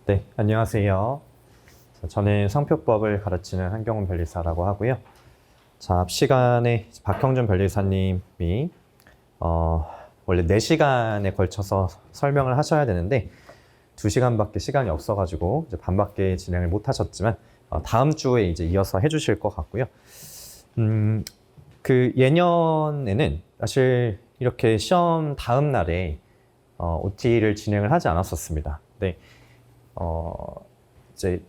네, 안녕하세요. 저는 상표법을 가르치는 한경훈 변리사라고 하고요. 자, 앞 시간에 박형준 변리사님이 원래 4시간에 걸쳐서 설명을 하셔야 되는데 2시간밖에 시간이 없어가지고 이제 반밖에 진행을 못 하셨지만 다음 주에 이제 이어서 해주실 것 같고요. 그 예년에는 사실 이렇게 시험 다음 날에 OT를 진행을 하지 않았었습니다. 네. 이제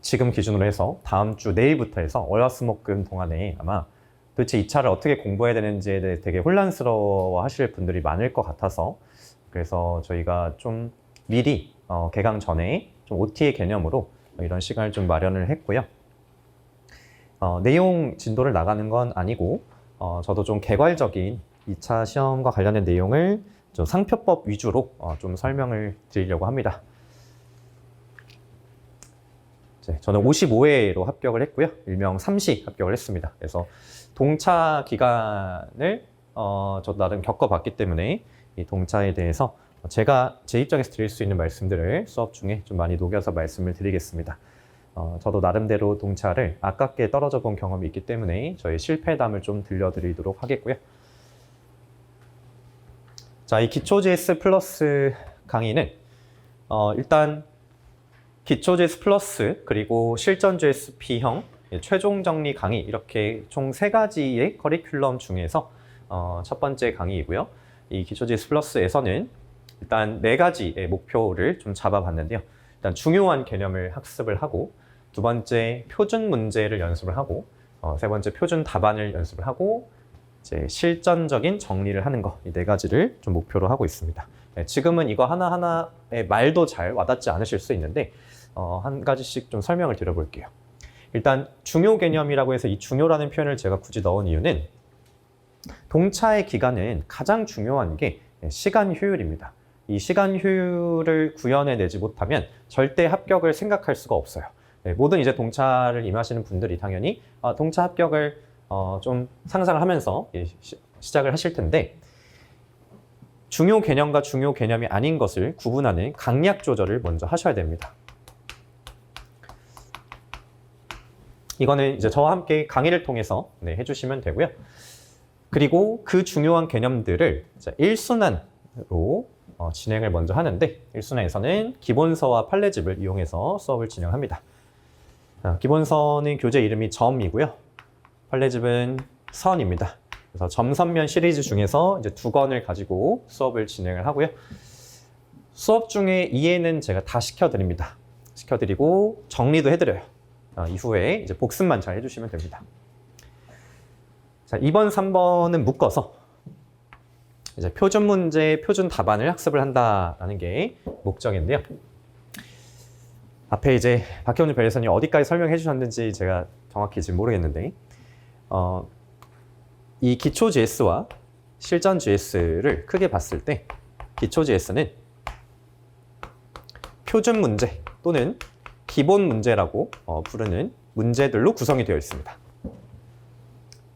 지금 기준으로 해서 다음 주 내일부터 해서 월화수목금 동안에 아마 도대체 이 차를 어떻게 공부해야 되는지에 대해 되게 혼란스러워 하실 분들이 많을 것 같아서 그래서 저희가 좀 미리 개강 전에 좀 OT의 개념으로 이런 시간을 좀 마련을 했고요. 내용 진도를 나가는 건 아니고 저도 좀 개괄적인 2차 시험과 관련된 내용을 좀 상표법 위주로 좀 설명을 드리려고 합니다. 저는 55회로 합격을 했고요. 일명 3시 합격을 했습니다. 그래서 동차 기간을 저도 나름 겪어봤기 때문에 이 동차에 대해서 제가 제 입장에서 드릴 수 있는 말씀들을 수업 중에 좀 많이 녹여서 말씀을 드리겠습니다. 저도 나름대로 동차를 아깝게 떨어져 본 경험이 있기 때문에 저의 실패담을 좀 들려드리도록 하겠고요. 자, 이 기초 GS 플러스 강의는 일단 기초 GS 플러스 그리고 실전 GSP형 최종 정리 강의 이렇게 총 3가지의 커리큘럼 중에서 첫 번째 강의이고요. 이 기초 GS 플러스에서는 일단 4가지의 목표를 좀 잡아봤는데요. 일단 중요한 개념을 학습을 하고 두 번째 표준 문제를 연습을 하고 세 번째 표준 답안을 연습을 하고 이제 실전적인 정리를 하는 거 이 4가지를 좀 목표로 하고 있습니다. 지금은 이거 하나하나의 말도 잘 와닿지 않으실 수 있는데 한 가지씩 좀 설명을 드려볼게요. 일단 중요 개념이라고 해서 이 중요라는 표현을 제가 굳이 넣은 이유는 동차의 기간은 가장 중요한 게 시간 효율입니다. 이 시간 효율을 구현해내지 못하면 절대 합격을 생각할 수가 없어요. 모든 이제 동차를 임하시는 분들이 당연히 동차 합격을 좀 상상을 하면서 시작을 하실 텐데 중요 개념과 중요 개념이 아닌 것을 구분하는 강약 조절을 먼저 하셔야 됩니다. 이거는 이제 저와 함께 강의를 통해서 해주시면 되고요. 그리고 그 중요한 개념들을 이제 1순환으로 진행을 먼저 하는데 1순환에서는 기본서와 판례집을 이용해서 수업을 진행합니다. 기본서는 교재 이름이 점이고요. 판례집은 선입니다. 그래서 점선면 시리즈 중에서 이제 2권을 가지고 수업을 진행을 하고요. 수업 중에 이해는 제가 다 시켜드립니다. 시켜드리고 정리도 해드려요. 이후에 이제 복습만 잘 해주시면 됩니다. 자, 2번, 3번은 묶어서 이제 표준 문제, 표준 답안을 학습을 한다라는 게 목적인데요. 앞에 이제 박형준 변리사님 어디까지 설명해 주셨는지 제가 정확히 지금 모르겠는데 이 기초 GS와 실전 GS를 크게 봤을 때 기초 GS는 표준 문제 또는 기본 문제라고 부르는 문제들로 구성이 되어 있습니다.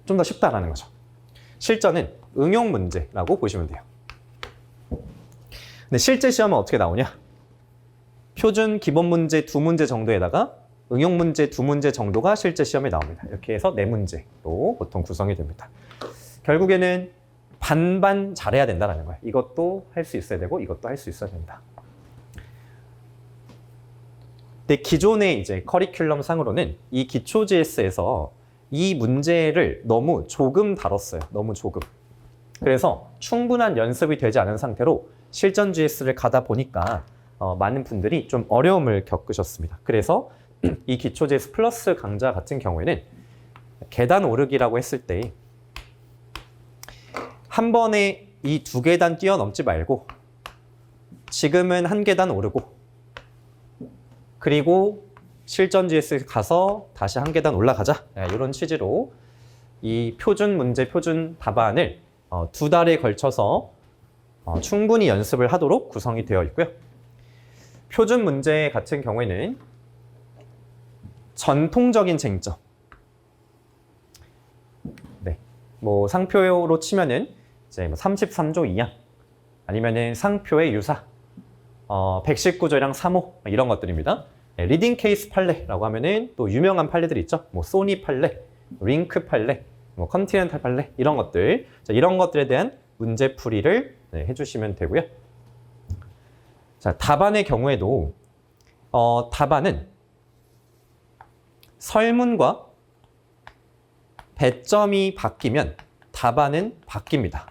좀 더 쉽다라는 거죠. 실전은 응용 문제라고 보시면 돼요. 근데 실제 시험은 어떻게 나오냐? 표준 기본 문제 2문제 정도에다가 응용 문제 2문제 정도가 실제 시험에 나옵니다. 이렇게 해서 4문제로 보통 구성이 됩니다. 결국에는 반반 잘해야 된다는 거예요. 이것도 할 수 있어야 되고 이것도 할 수 있어야 된다. 근데 기존의 이제 커리큘럼 상으로는 이 기초 GS에서 이 문제를 너무 조금 다뤘어요. 너무 조금. 그래서 충분한 연습이 되지 않은 상태로 실전 GS를 가다 보니까 많은 분들이 좀 어려움을 겪으셨습니다. 그래서 이 기초 GS 플러스 강좌 같은 경우에는 계단 오르기라고 했을 때 한 번에 이 2계단 뛰어넘지 말고 지금은 1계단 오르고 그리고 실전 GS 가서 다시 1계단 올라가자. 이런 취지로 이 표준 문제, 표준 답안을 2달에 걸쳐서 충분히 연습을 하도록 구성이 되어 있고요. 표준 문제 같은 경우에는 전통적인 쟁점. 뭐 상표로 치면은 이제 33조 2항 아니면은 상표의 유사 119조랑 3호 이런 것들입니다. 네, 리딩 케이스 판례라고 하면은 또 유명한 판례들이 있죠. 뭐 소니 판례, 링크 판례, 뭐 컨티넨탈 판례 이런 것들. 자, 이런 것들에 대한 문제 풀이를 네, 해주시면 되고요. 자, 답안의 경우에도 답안은 설문과 배점이 바뀌면 답안은 바뀝니다.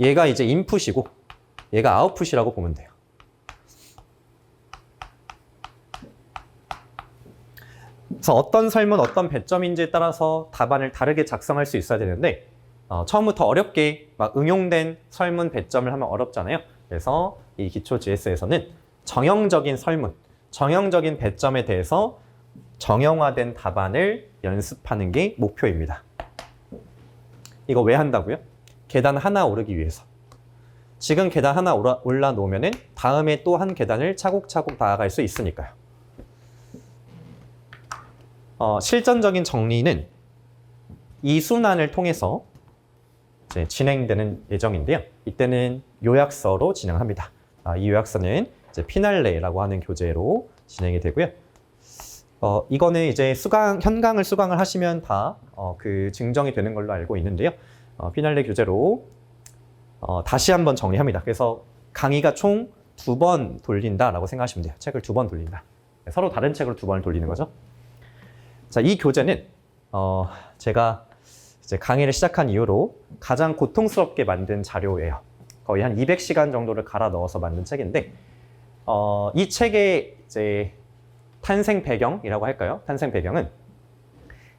얘가 이제 인풋이고 얘가 아웃풋이라고 보면 돼요. 그래서 어떤 설문, 어떤 배점인지에 따라서 답안을 다르게 작성할 수 있어야 되는데 처음부터 어렵게 막 응용된 설문 배점을 하면 어렵잖아요. 그래서 이 기초 GS에서는 정형적인 설문, 정형적인 배점에 대해서 정형화된 답안을 연습하는 게 목표입니다. 이거 왜 한다고요? 계단 하나 오르기 위해서. 지금 계단 하나 올라놓으면은 다음에 또 한 계단을 차곡차곡 나아갈 수 있으니까요. 실전적인 정리는 이 순환을 통해서 이제 진행되는 예정인데요. 이때는 요약서로 진행합니다. 이 요약서는 이제 피날레라고 하는 교재로 진행이 되고요. 이거는 이제 현강을 수강을 하시면 다 그 증정이 되는 걸로 알고 있는데요. 피날레 교재로 다시 한번 정리합니다. 그래서 강의가 총 2번 돌린다라고 생각하시면 돼요. 책을 2번 돌린다. 서로 다른 책으로 2번을 돌리는 거죠. 자, 이 교재는 제가 이제 강의를 시작한 이후로 가장 고통스럽게 만든 자료예요. 거의 한 200시간 정도를 갈아 넣어서 만든 책인데 이 책의 이제 탄생 배경이라고 할까요? 탄생 배경은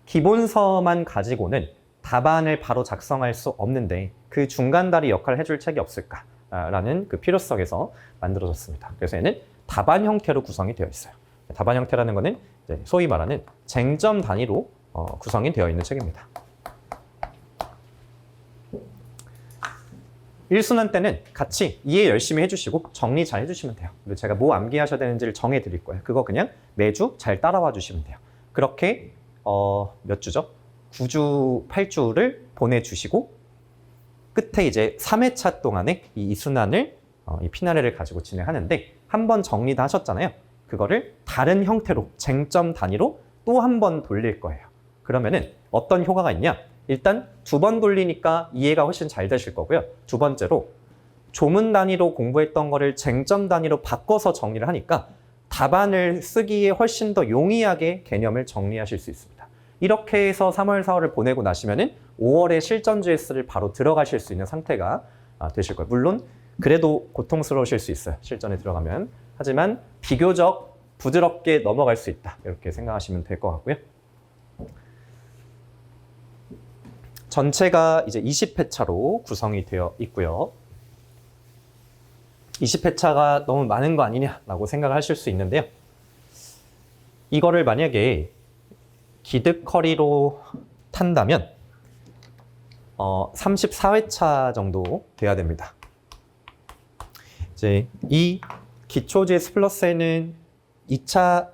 기본서만 가지고는 답안을 바로 작성할 수 없는데 그 중간다리 역할을 해줄 책이 없을까라는 그 필요성에서 만들어졌습니다. 그래서 얘는 답안 형태로 구성이 되어 있어요. 답안 형태라는 거는 이제 소위 말하는 쟁점 단위로 구성이 되어 있는 책입니다. 1순환 때는 같이 이해 열심히 해주시고 정리 잘 해주시면 돼요. 그리고 제가 뭐 암기하셔야 되는지를 정해드릴 거예요. 그거 그냥 매주 잘 따라와 주시면 돼요. 그렇게 몇 주죠? 9주, 8주를 보내주시고 끝에 이제 3회차 동안에 이 순환을 이 피나레를 가지고 진행하는데 한 번 정리 다 하셨잖아요. 그거를 다른 형태로 쟁점 단위로 또 한 번 돌릴 거예요. 그러면은 어떤 효과가 있냐? 일단 2번 돌리니까 이해가 훨씬 잘 되실 거고요. 두 번째로 조문 단위로 공부했던 거를 쟁점 단위로 바꿔서 정리를 하니까 답안을 쓰기에 훨씬 더 용이하게 개념을 정리하실 수 있습니다. 이렇게 해서 3월, 4월을 보내고 나시면은 5월에 실전 GS를 바로 들어가실 수 있는 상태가 되실 거예요. 물론 그래도 고통스러우실 수 있어요. 실전에 들어가면. 하지만 비교적 부드럽게 넘어갈 수 있다. 이렇게 생각하시면 될 것 같고요. 전체가 이제 20회차로 구성이 되어 있고요. 20회차가 너무 많은 거 아니냐라고 생각을 하실 수 있는데요. 이거를 만약에 기득커리로 탄다면 34회차 정도 돼야 됩니다. 이제 이 기초 GS 플러스에는 2차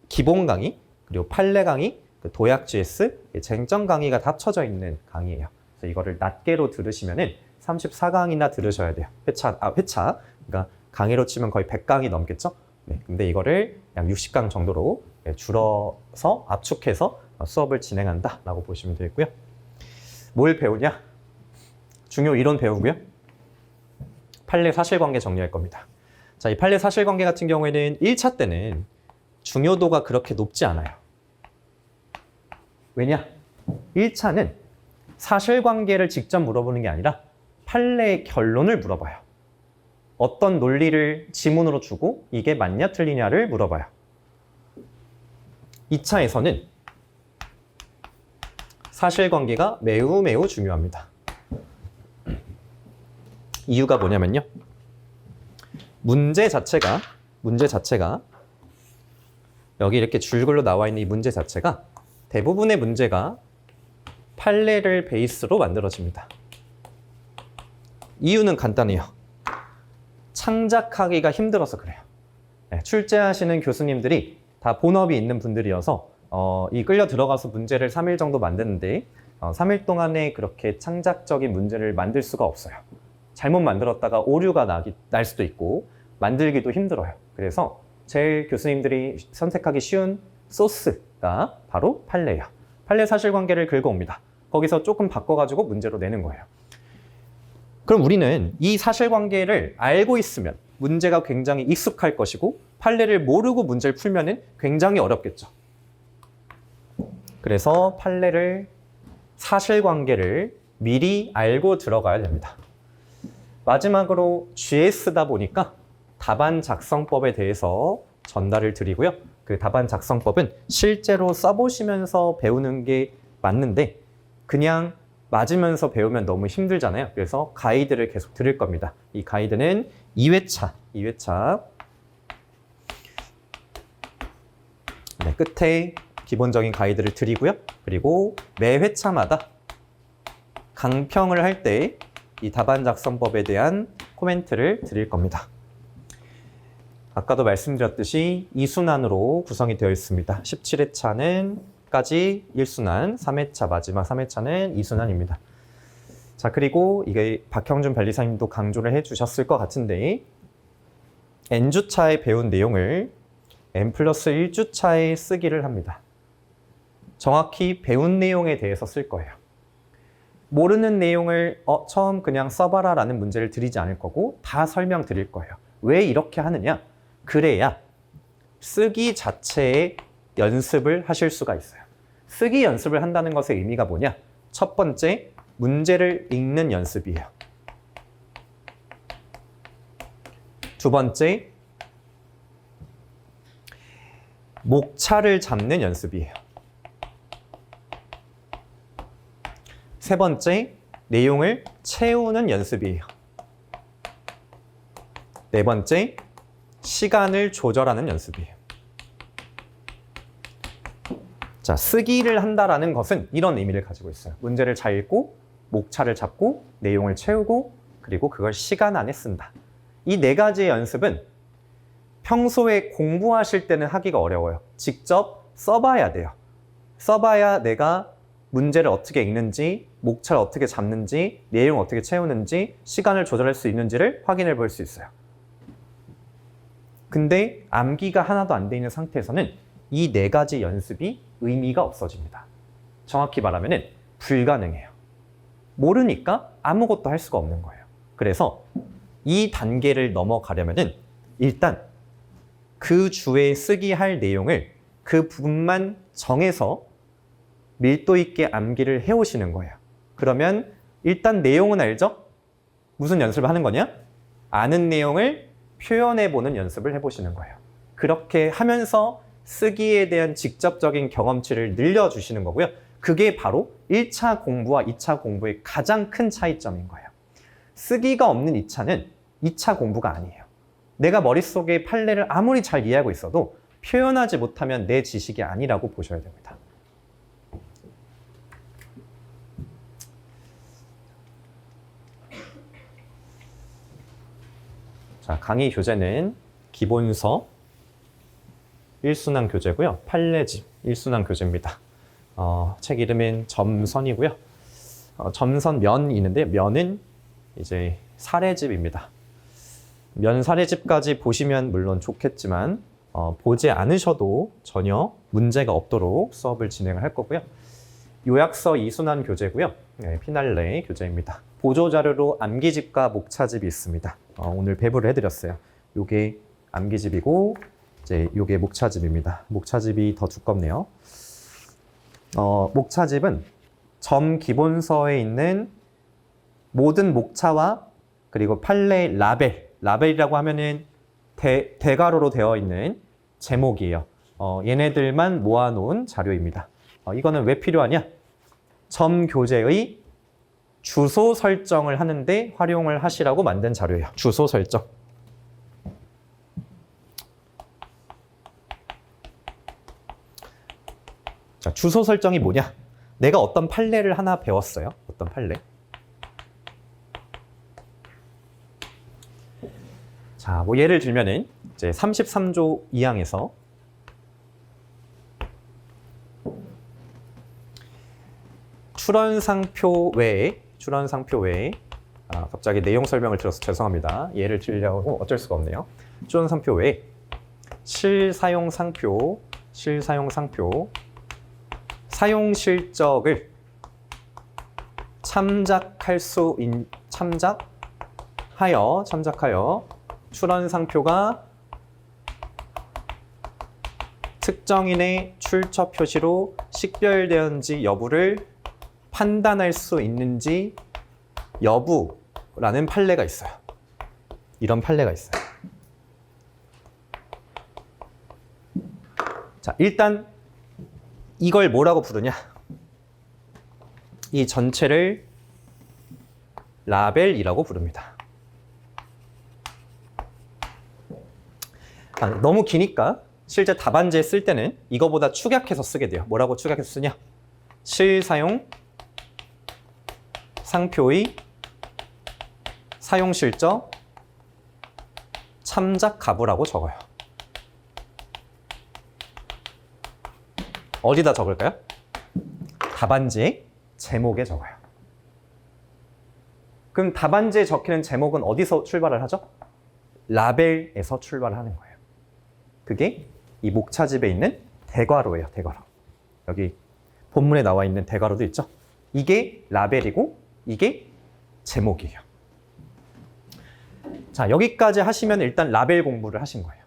기본 강의, 그리고 판례 강의, 도약 GS, 쟁점 강의가 다 합쳐져 있는 강의예요. 그래서 이거를 낱개로 들으시면은 34강이나 들으셔야 돼요. 회차. 그러니까 강의로 치면 거의 100강이 넘겠죠? 네. 근데 이거를 약 60강 정도로 줄어서 압축해서 수업을 진행한다라고 보시면 되겠고요. 뭘 배우냐? 중요 이론 배우고요. 판례 사실관계 정리할 겁니다. 자, 이 판례 사실관계 같은 경우에는 1차 때는 중요도가 그렇게 높지 않아요. 왜냐? 1차는 사실관계를 직접 물어보는 게 아니라 판례의 결론을 물어봐요. 어떤 논리를 지문으로 주고 이게 맞냐 틀리냐를 물어봐요. 2차에서는 사실관계가 매우 중요합니다. 이유가 뭐냐면요. 문제 자체가 여기 이렇게 줄글로 나와 있는 이 문제 자체가 대부분의 문제가 판례를 베이스로 만들어집니다. 이유는 간단해요. 창작하기가 힘들어서 그래요. 네, 출제하시는 교수님들이 다 본업이 있는 분들이어서 이 끌려 들어가서 문제를 3일 정도 만드는데 3일 동안에 그렇게 창작적인 문제를 만들 수가 없어요. 잘못 만들었다가 오류가 날 수도 있고 만들기도 힘들어요. 그래서 제일 교수님들이 선택하기 쉬운 소스가 바로 판례예요. 판례 사실관계를 긁어옵니다. 거기서 조금 바꿔가지고 문제로 내는 거예요. 그럼 우리는 이 사실관계를 알고 있으면 문제가 굉장히 익숙할 것이고 판례를 모르고 문제를 풀면은 굉장히 어렵겠죠. 그래서 판례를 사실관계를 미리 알고 들어가야 됩니다. 마지막으로 GS다 보니까 답안 작성법에 대해서 전달을 드리고요. 그 답안 작성법은 실제로 써보시면서 배우는 게 맞는데 그냥 맞으면서 배우면 너무 힘들잖아요. 그래서 가이드를 계속 드릴 겁니다. 이 가이드는 2회차 네, 끝에 기본적인 가이드를 드리고요. 그리고 매 회차마다 강평을 할 때 이 답안 작성법에 대한 코멘트를 드릴 겁니다. 아까도 말씀드렸듯이 2순환으로 구성이 되어 있습니다. 17회차는 까지 1순환, 3회차 마지막 3회차는 2순환입니다. 자, 그리고 이게 박형준 변리사님도 강조를 해주셨을 것 같은데 N주차에 배운 내용을 N+1주차에 쓰기를 합니다. 정확히 배운 내용에 대해서 쓸 거예요. 모르는 내용을 처음 그냥 써봐라 라는 문제를 드리지 않을 거고 다 설명드릴 거예요. 왜 이렇게 하느냐? 그래야 쓰기 자체의 연습을 하실 수가 있어요. 쓰기 연습을 한다는 것의 의미가 뭐냐? 첫 번째, 문제를 읽는 연습이에요. 두 번째, 목차를 잡는 연습이에요. 세 번째, 내용을 채우는 연습이에요. 네 번째, 시간을 조절하는 연습이에요. 자, 쓰기를 한다라는 것은 이런 의미를 가지고 있어요. 문제를 잘 읽고, 목차를 잡고, 내용을 채우고, 그리고 그걸 시간 안에 쓴다. 이 네 가지의 연습은 평소에 공부하실 때는 하기가 어려워요. 직접 써봐야 돼요. 써봐야 내가 문제를 어떻게 읽는지, 목차를 어떻게 잡는지, 내용을 어떻게 채우는지, 시간을 조절할 수 있는지를 확인해 볼 수 있어요. 근데 암기가 하나도 안 돼 있는 상태에서는 이 네 가지 연습이 의미가 없어집니다. 정확히 말하면 불가능해요. 모르니까 아무것도 할 수가 없는 거예요. 그래서 이 단계를 넘어가려면 일단 그 주에 쓰기 할 내용을 그 부분만 정해서 밀도 있게 암기를 해오시는 거예요. 그러면 일단 내용은 알죠? 무슨 연습을 하는 거냐? 아는 내용을 표현해보는 연습을 해보시는 거예요. 그렇게 하면서 쓰기에 대한 직접적인 경험치를 늘려주시는 거고요. 그게 바로 1차 공부와 2차 공부의 가장 큰 차이점인 거예요. 쓰기가 없는 2차는 2차 공부가 아니에요. 내가 머릿속에 판례를 아무리 잘 이해하고 있어도 표현하지 못하면 내 지식이 아니라고 보셔야 됩니다. 자, 강의 교재는 기본서 1순환 교재고요. 판례집 1순환 교재입니다. 책 이름은 점선이고요. 점선 면이 있는데 면은 이제 사례집입니다. 면 사례집까지 보시면 물론 좋겠지만 보지 않으셔도 전혀 문제가 없도록 수업을 진행을 할 거고요. 요약서 2순환 교재고요. 네, 피날레 교재입니다. 보조자료로 암기집과 목차집이 있습니다. 오늘 배부를 해드렸어요. 요게 암기집이고 이제 요게 목차집입니다. 목차집이 더 두껍네요. 목차집은 점 기본서에 있는 모든 목차와 그리고 판례 라벨이라고 하면은 대가로로 되어 있는 제목이에요. 얘네들만 모아놓은 자료입니다. 이거는 왜 필요하냐? 점 교재의 주소 설정을 하는데 활용을 하시라고 만든 자료예요. 주소 설정. 자, 주소 설정이 뭐냐? 내가 어떤 판례를 하나 배웠어요. 어떤 판례. 자, 뭐 예를 들면은 이제 33조 2항에서 출원상표 외에 갑자기 내용 설명을 들어서 죄송합니다. 예를 들려고 어쩔 수가 없네요. 추론 상표 외에 실사용 상표, 사용 실적을 참작하여 출원 상표가 특정인의 출처 표시로 식별되었는지 여부를 판단할 수 있는지 여부라는 판례가 있어요. 이런 판례가 있어요. 자, 일단 이걸 뭐라고 부르냐? 이 전체를 라벨이라고 부릅니다. 너무 기니까 실제 답안지에 쓸 때는 이거보다 축약해서 쓰게 돼요. 뭐라고 축약해서 쓰냐? 실사용 상표의 사용 실적 참작 가부라고 적어요. 어디다 적을까요? 답안지의 제목에 적어요. 그럼 답안지에 적히는 제목은 어디서 출발을 하죠? 라벨에서 출발을 하는 거예요. 그게 이 목차집에 있는 대괄호예요. 대괄호. 여기 본문에 나와 있는 대괄호도 있죠? 이게 라벨이고 이게 제목이에요. 자, 여기까지 하시면 일단 라벨 공부를 하신 거예요.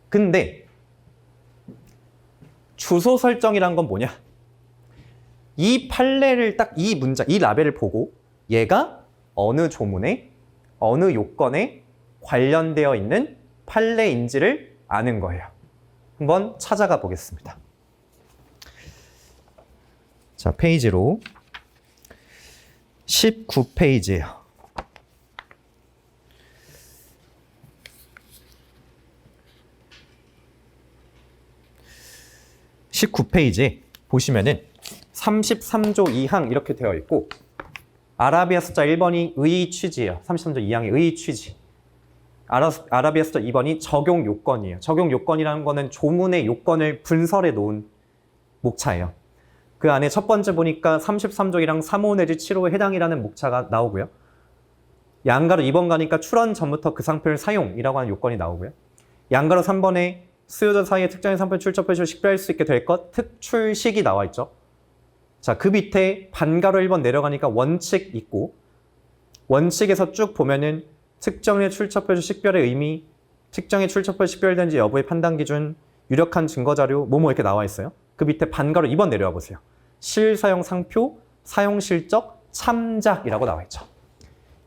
근데 주소 설정이란 건 뭐냐? 이 판례를 딱 이 문장, 이 라벨을 보고 얘가 어느 조문에, 어느 요건에 관련되어 있는 판례인지를 아는 거예요. 한번 찾아가 보겠습니다. 자, 페이지로 19페이지예요. 19페이지에 보시면은 33조 2항 이렇게 되어 있고 아라비아 숫자 1번이 의의 취지예요. 33조 2항의 의의 취지. 아라비아 숫자 2번이 적용 요건이에요. 적용 요건이라는 거는 조문의 요건을 분설해 놓은 목차예요. 그 안에 첫 번째 보니까 33조 1항 3호 내지 7호에 해당이라는 목차가 나오고요. 양가로 2번 가니까 출원 전부터 그 상표를 사용이라고 하는 요건이 나오고요. 양가로 3번에 수요자 사이에 특정인 상표 출처 표시를 식별할 수 있게 될 것 특출식이 나와 있죠. 자, 그 밑에 반가로 1번 내려가니까 원칙 있고 원칙에서 쭉 보면은 특정의 출처 표시 식별의 의미, 특정의 출처 표시 식별된지 여부의 판단 기준, 유력한 증거 자료, 뭐뭐 이렇게 나와 있어요. 그 밑에 반가로 2번 내려와 보세요. 실사용 상표, 사용 실적, 참작이라고 나와 있죠.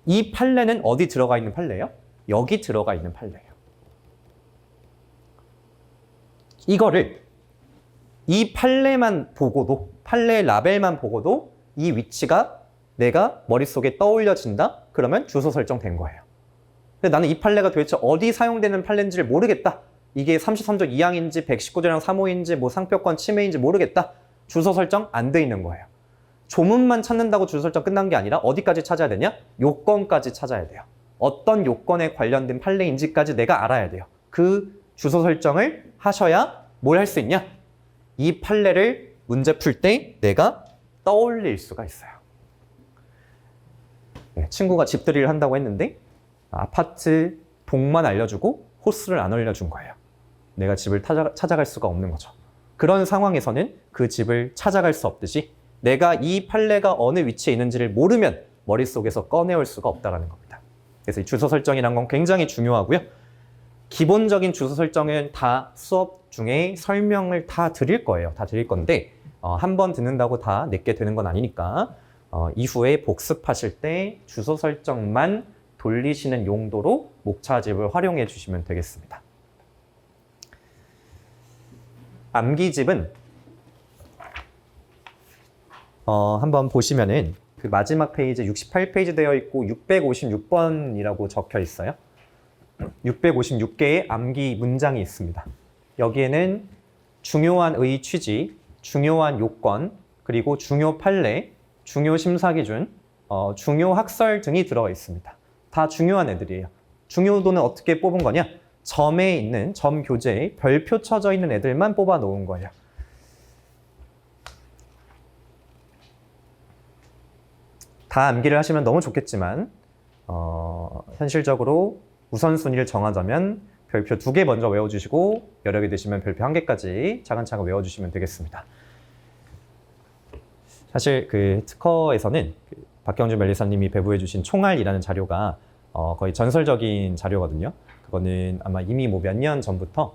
이 판례는 어디 들어가 있는 판례예요? 여기 들어가 있는 판례예요. 이거를 이 판례만 보고도, 판례 라벨만 보고도 이 위치가 내가 머릿속에 떠올려진다? 그러면 주소 설정된 거예요. 근데 나는 이 판례가 도대체 어디 사용되는 판례인지를 모르겠다. 이게 33조 2항인지 119조랑 3호인지 뭐 상표권 침해인지 모르겠다. 주소 설정 안 돼 있는 거예요. 조문만 찾는다고 주소 설정 끝난 게 아니라 어디까지 찾아야 되냐? 요건까지 찾아야 돼요. 어떤 요건에 관련된 판례인지까지 내가 알아야 돼요. 그 주소 설정을 하셔야 뭘 할 수 있냐? 이 판례를 문제 풀 때 내가 떠올릴 수가 있어요. 네, 친구가 집들이를 한다고 했는데 아파트 동만 알려주고 호수를 안 알려준 거예요. 내가 집을 찾아갈 수가 없는 거죠. 그런 상황에서는 그 집을 찾아갈 수 없듯이 내가 이 판례가 어느 위치에 있는지를 모르면 머릿속에서 꺼내올 수가 없다는 겁니다. 그래서 이 주소 설정이란 건 굉장히 중요하고요. 기본적인 주소 설정은 다 수업 중에 설명을 다 드릴 거예요. 다 드릴 건데 한 번 듣는다고 다 내게 되는 건 아니니까 이후에 복습하실 때 주소 설정만 돌리시는 용도로 목차집을 활용해 주시면 되겠습니다. 암기집은 한번 보시면은 그 마지막 페이지 68페이지 되어 있고 656번이라고 적혀 있어요. 656개의 암기 문장이 있습니다. 여기에는 중요한 의의 취지, 중요한 요건, 그리고 중요 판례, 중요 심사 기준, 중요 학설 등이 들어가 있습니다. 다 중요한 애들이에요. 중요도는 어떻게 뽑은 거냐? 점에 있는, 점 교재에 별표 쳐져 있는 애들만 뽑아 놓은 거예요. 다 암기를 하시면 너무 좋겠지만 현실적으로 우선순위를 정하자면 별표 2개 먼저 외워주시고 여력이 되시면 별표 1개까지 차근차근 외워주시면 되겠습니다. 사실 그 특허에서는 박경준 변리사님이 배부해 주신 총알이라는 자료가 거의 전설적인 자료거든요. 그거는 아마 이미 뭐 몇 년 전부터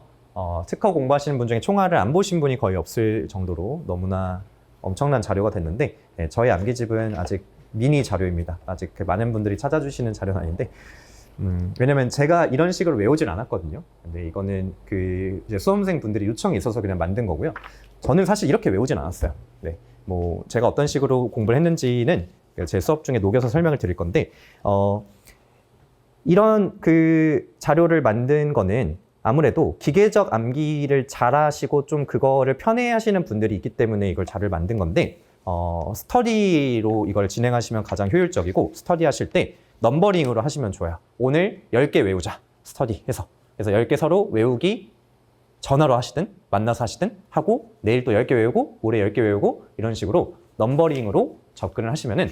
특허 공부하시는 분 중에 총알을 안 보신 분이 거의 없을 정도로 너무나 엄청난 자료가 됐는데 저희 암기집은 아직 미니 자료입니다. 아직 많은 분들이 찾아주시는 자료는 아닌데 왜냐면 제가 이런 식으로 외우질 않았거든요. 근데 이거는 그 이제 수험생 분들이 요청이 있어서 그냥 만든 거고요. 저는 사실 이렇게 외우진 않았어요. 네. 뭐 제가 어떤 식으로 공부를 했는지는 제 수업 중에 녹여서 설명을 드릴 건데 이런 그 자료를 만든 거는 아무래도 기계적 암기를 잘 하시고 좀 그거를 편해 하시는 분들이 있기 때문에 이걸 자료를 만든 건데 스터디로 이걸 진행하시면 가장 효율적이고 스터디 하실 때 넘버링으로 하시면 좋아요. 오늘 10개 외우자. 스터디해서. 그래서 10개 서로 외우기 전화로 하시든 만나서 하시든 하고 내일 또 10개 외우고 모레 10개 외우고 이런 식으로 넘버링으로 접근을 하시면은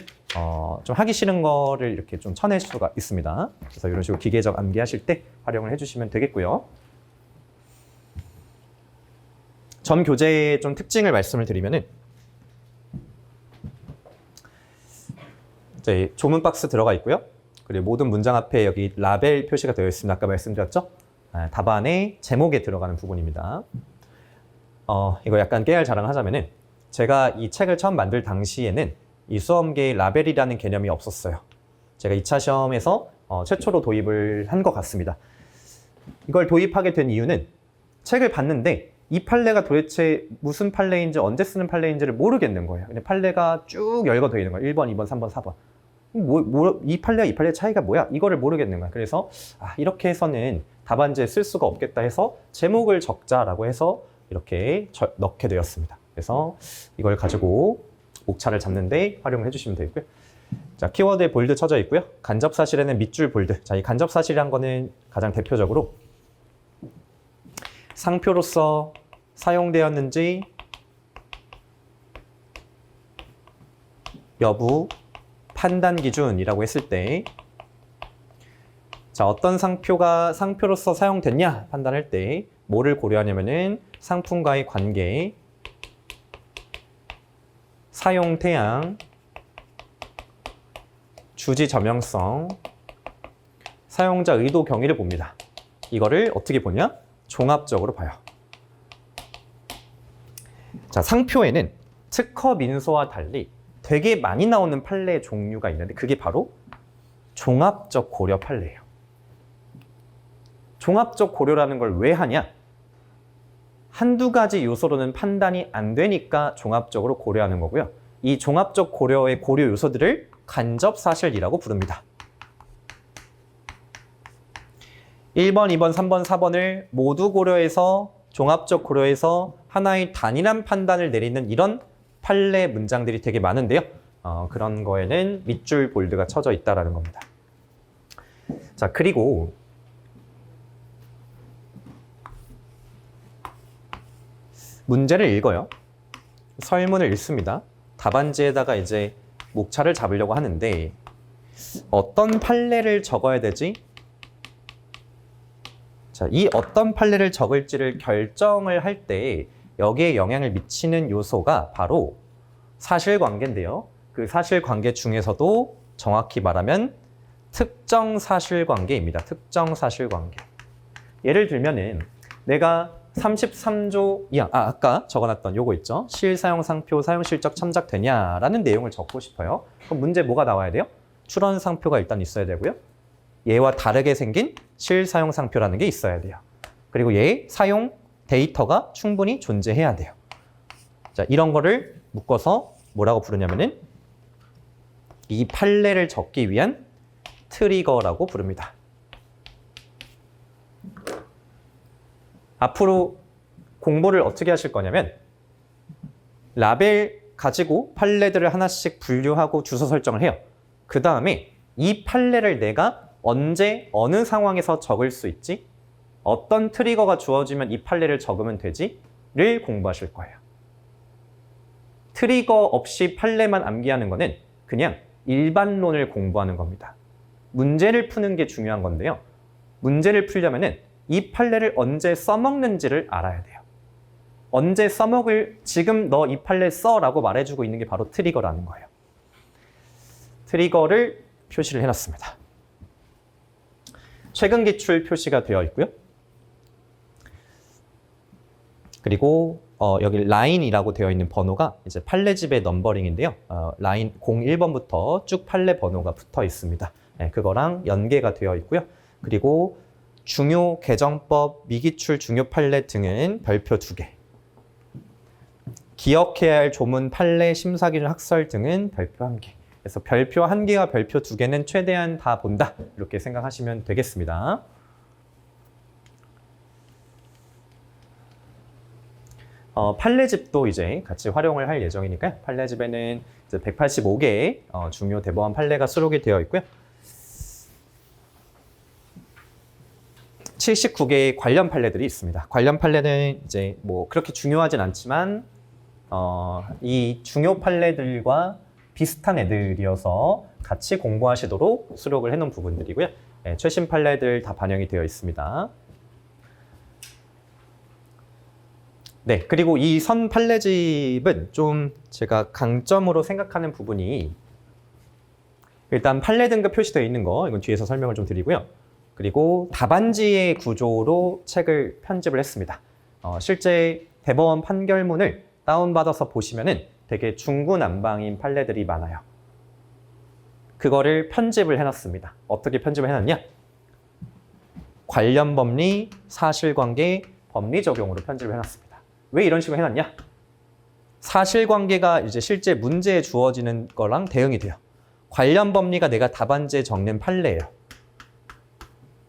좀 하기 싫은 거를 이렇게 좀 쳐낼 수가 있습니다. 그래서 이런 식으로 기계적 암기하실 때 활용을 해주시면 되겠고요. 전 교재의 좀 특징을 말씀을 드리면은 이제 조문 박스 들어가 있고요. 그리고 모든 문장 앞에 여기 라벨 표시가 되어 있습니다. 아까 말씀드렸죠? 답안의 제목에 들어가는 부분입니다. 이거 약간 깨알 자랑을 하자면은 제가 이 책을 처음 만들 당시에는 이 수험계의 라벨이라는 개념이 없었어요. 제가 2차 시험에서 최초로 도입을 한 것 같습니다. 이걸 도입하게 된 이유는 책을 봤는데 이 판례가 도대체 무슨 판례인지 언제 쓰는 판례인지를 모르겠는 거예요. 근데 판례가 쭉 열거되어 있는 거예요. 1번, 2번, 3번, 4번. 이 판례와 이 판례의 차이가 뭐야? 이거를 모르겠는 거야. 그래서 이렇게 해서는 답안지에 쓸 수가 없겠다 해서 제목을 적자라고 해서 이렇게 넣게 되었습니다. 그래서 이걸 가지고 목차를 잡는데 활용을 해주시면 되고요. 자, 키워드에 볼드 쳐져 있고요. 간접사실에는 밑줄 볼드. 자, 이 간접사실이란 거는 가장 대표적으로 상표로서 사용되었는지 여부 판단 기준이라고 했을 때 자, 어떤 상표가 상표로서 사용됐냐 판단할 때 뭐를 고려하냐면은 상품과의 관계, 사용 태양, 주지 점용성, 사용자 의도 경위를 봅니다. 이거를 어떻게 보냐? 종합적으로 봐요. 자, 상표에는 특허 민소와 달리 되게 많이 나오는 판례 종류가 있는데 그게 바로 종합적 고려 판례예요. 종합적 고려라는 걸 왜 하냐? 한두 가지 요소로는 판단이 안 되니까 종합적으로 고려하는 거고요. 이 종합적 고려의 고려 요소들을 간접사실이라고 부릅니다. 1번, 2번, 3번, 4번을 모두 고려해서 종합적 고려해서 하나의 단일한 판단을 내리는 이런 판례 문장들이 되게 많은데요. 그런 거에는 밑줄 볼드가 쳐져 있다는 겁니다. 자, 그리고 문제를 읽어요. 설문을 읽습니다. 답안지에다가 이제 목차를 잡으려고 하는데 어떤 판례를 적어야 되지? 자, 이 어떤 판례를 적을지를 결정을 할 때 여기에 영향을 미치는 요소가 바로 사실관계인데요. 그 사실관계 중에서도 정확히 말하면 특정 사실관계입니다. 특정 사실관계. 예를 들면은 내가 33조 2항, 아까 적어놨던 요거 있죠? 실사용상표 사용실적 참작되냐라는 내용을 적고 싶어요. 그럼 문제 뭐가 나와야 돼요? 출원상표가 일단 있어야 되고요. 얘와 다르게 생긴 실사용상표라는 게 있어야 돼요. 그리고 얘 사용 데이터가 충분히 존재해야 돼요. 자, 이런 거를 묶어서 뭐라고 부르냐면은 이 판례를 적기 위한 트리거라고 부릅니다. 앞으로 공부를 어떻게 하실 거냐면 라벨 가지고 판례들을 하나씩 분류하고 주소 설정을 해요. 그 다음에 이 판례를 내가 언제 어느 상황에서 적을 수 있지? 어떤 트리거가 주어지면 이 판례를 적으면 되지?를 공부하실 거예요. 트리거 없이 판례만 암기하는 거는 그냥 일반론을 공부하는 겁니다. 문제를 푸는 게 중요한 건데요. 문제를 풀려면은 이 판례를 언제 써먹는지를 알아야 돼요. 언제 써먹을, 지금 너 이 판례 써라고 말해주고 있는 게 바로 트리거라는 거예요. 트리거를 표시를 해놨습니다. 최근 기출 표시가 되어 있고요. 그리고 여기 라인이라고 되어 있는 번호가 이제 판례집의 넘버링인데요. 라인 01번부터 쭉 판례 번호가 붙어 있습니다. 네, 그거랑 연계가 되어 있고요. 그리고 중요 개정법, 미기출 중요 판례 등은 별표 2개. 기억해야 할 조문 판례, 심사기준 학설 등은 별표 1개. 그래서 별표 1개와 별표 2개는 최대한 다 본다. 이렇게 생각하시면 되겠습니다. 판례집도 이제 같이 활용을 할 예정이니까요. 판례집에는 이제 185개의 중요 대법원 판례가 수록이 되어 있고요. 79개의 관련 판례들이 있습니다. 관련 판례는 이제 뭐 그렇게 중요하진 않지만 이 중요 판례들과 비슷한 애들이어서 같이 공부하시도록 수록을 해놓은 부분들이고요. 네, 최신 판례들 다 반영이 되어 있습니다. 네, 그리고 이 선 판례집은 좀 제가 강점으로 생각하는 부분이 일단 판례 등급 표시되어 있는 거, 이건 뒤에서 설명을 좀 드리고요. 그리고 답안지의 구조로 책을 편집을 했습니다. 실제 대법원 판결문을 다운받아서 보시면은 되게 중구난방인 판례들이 많아요. 그거를 편집을 해놨습니다. 어떻게 편집을 해놨냐? 관련 법리, 사실관계, 법리 적용으로 편집을 해놨습니다. 왜 이런 식으로 해놨냐? 사실관계가 이제 실제 문제에 주어지는 거랑 대응이 돼요. 관련 법리가 내가 답안지에 적는 판례예요.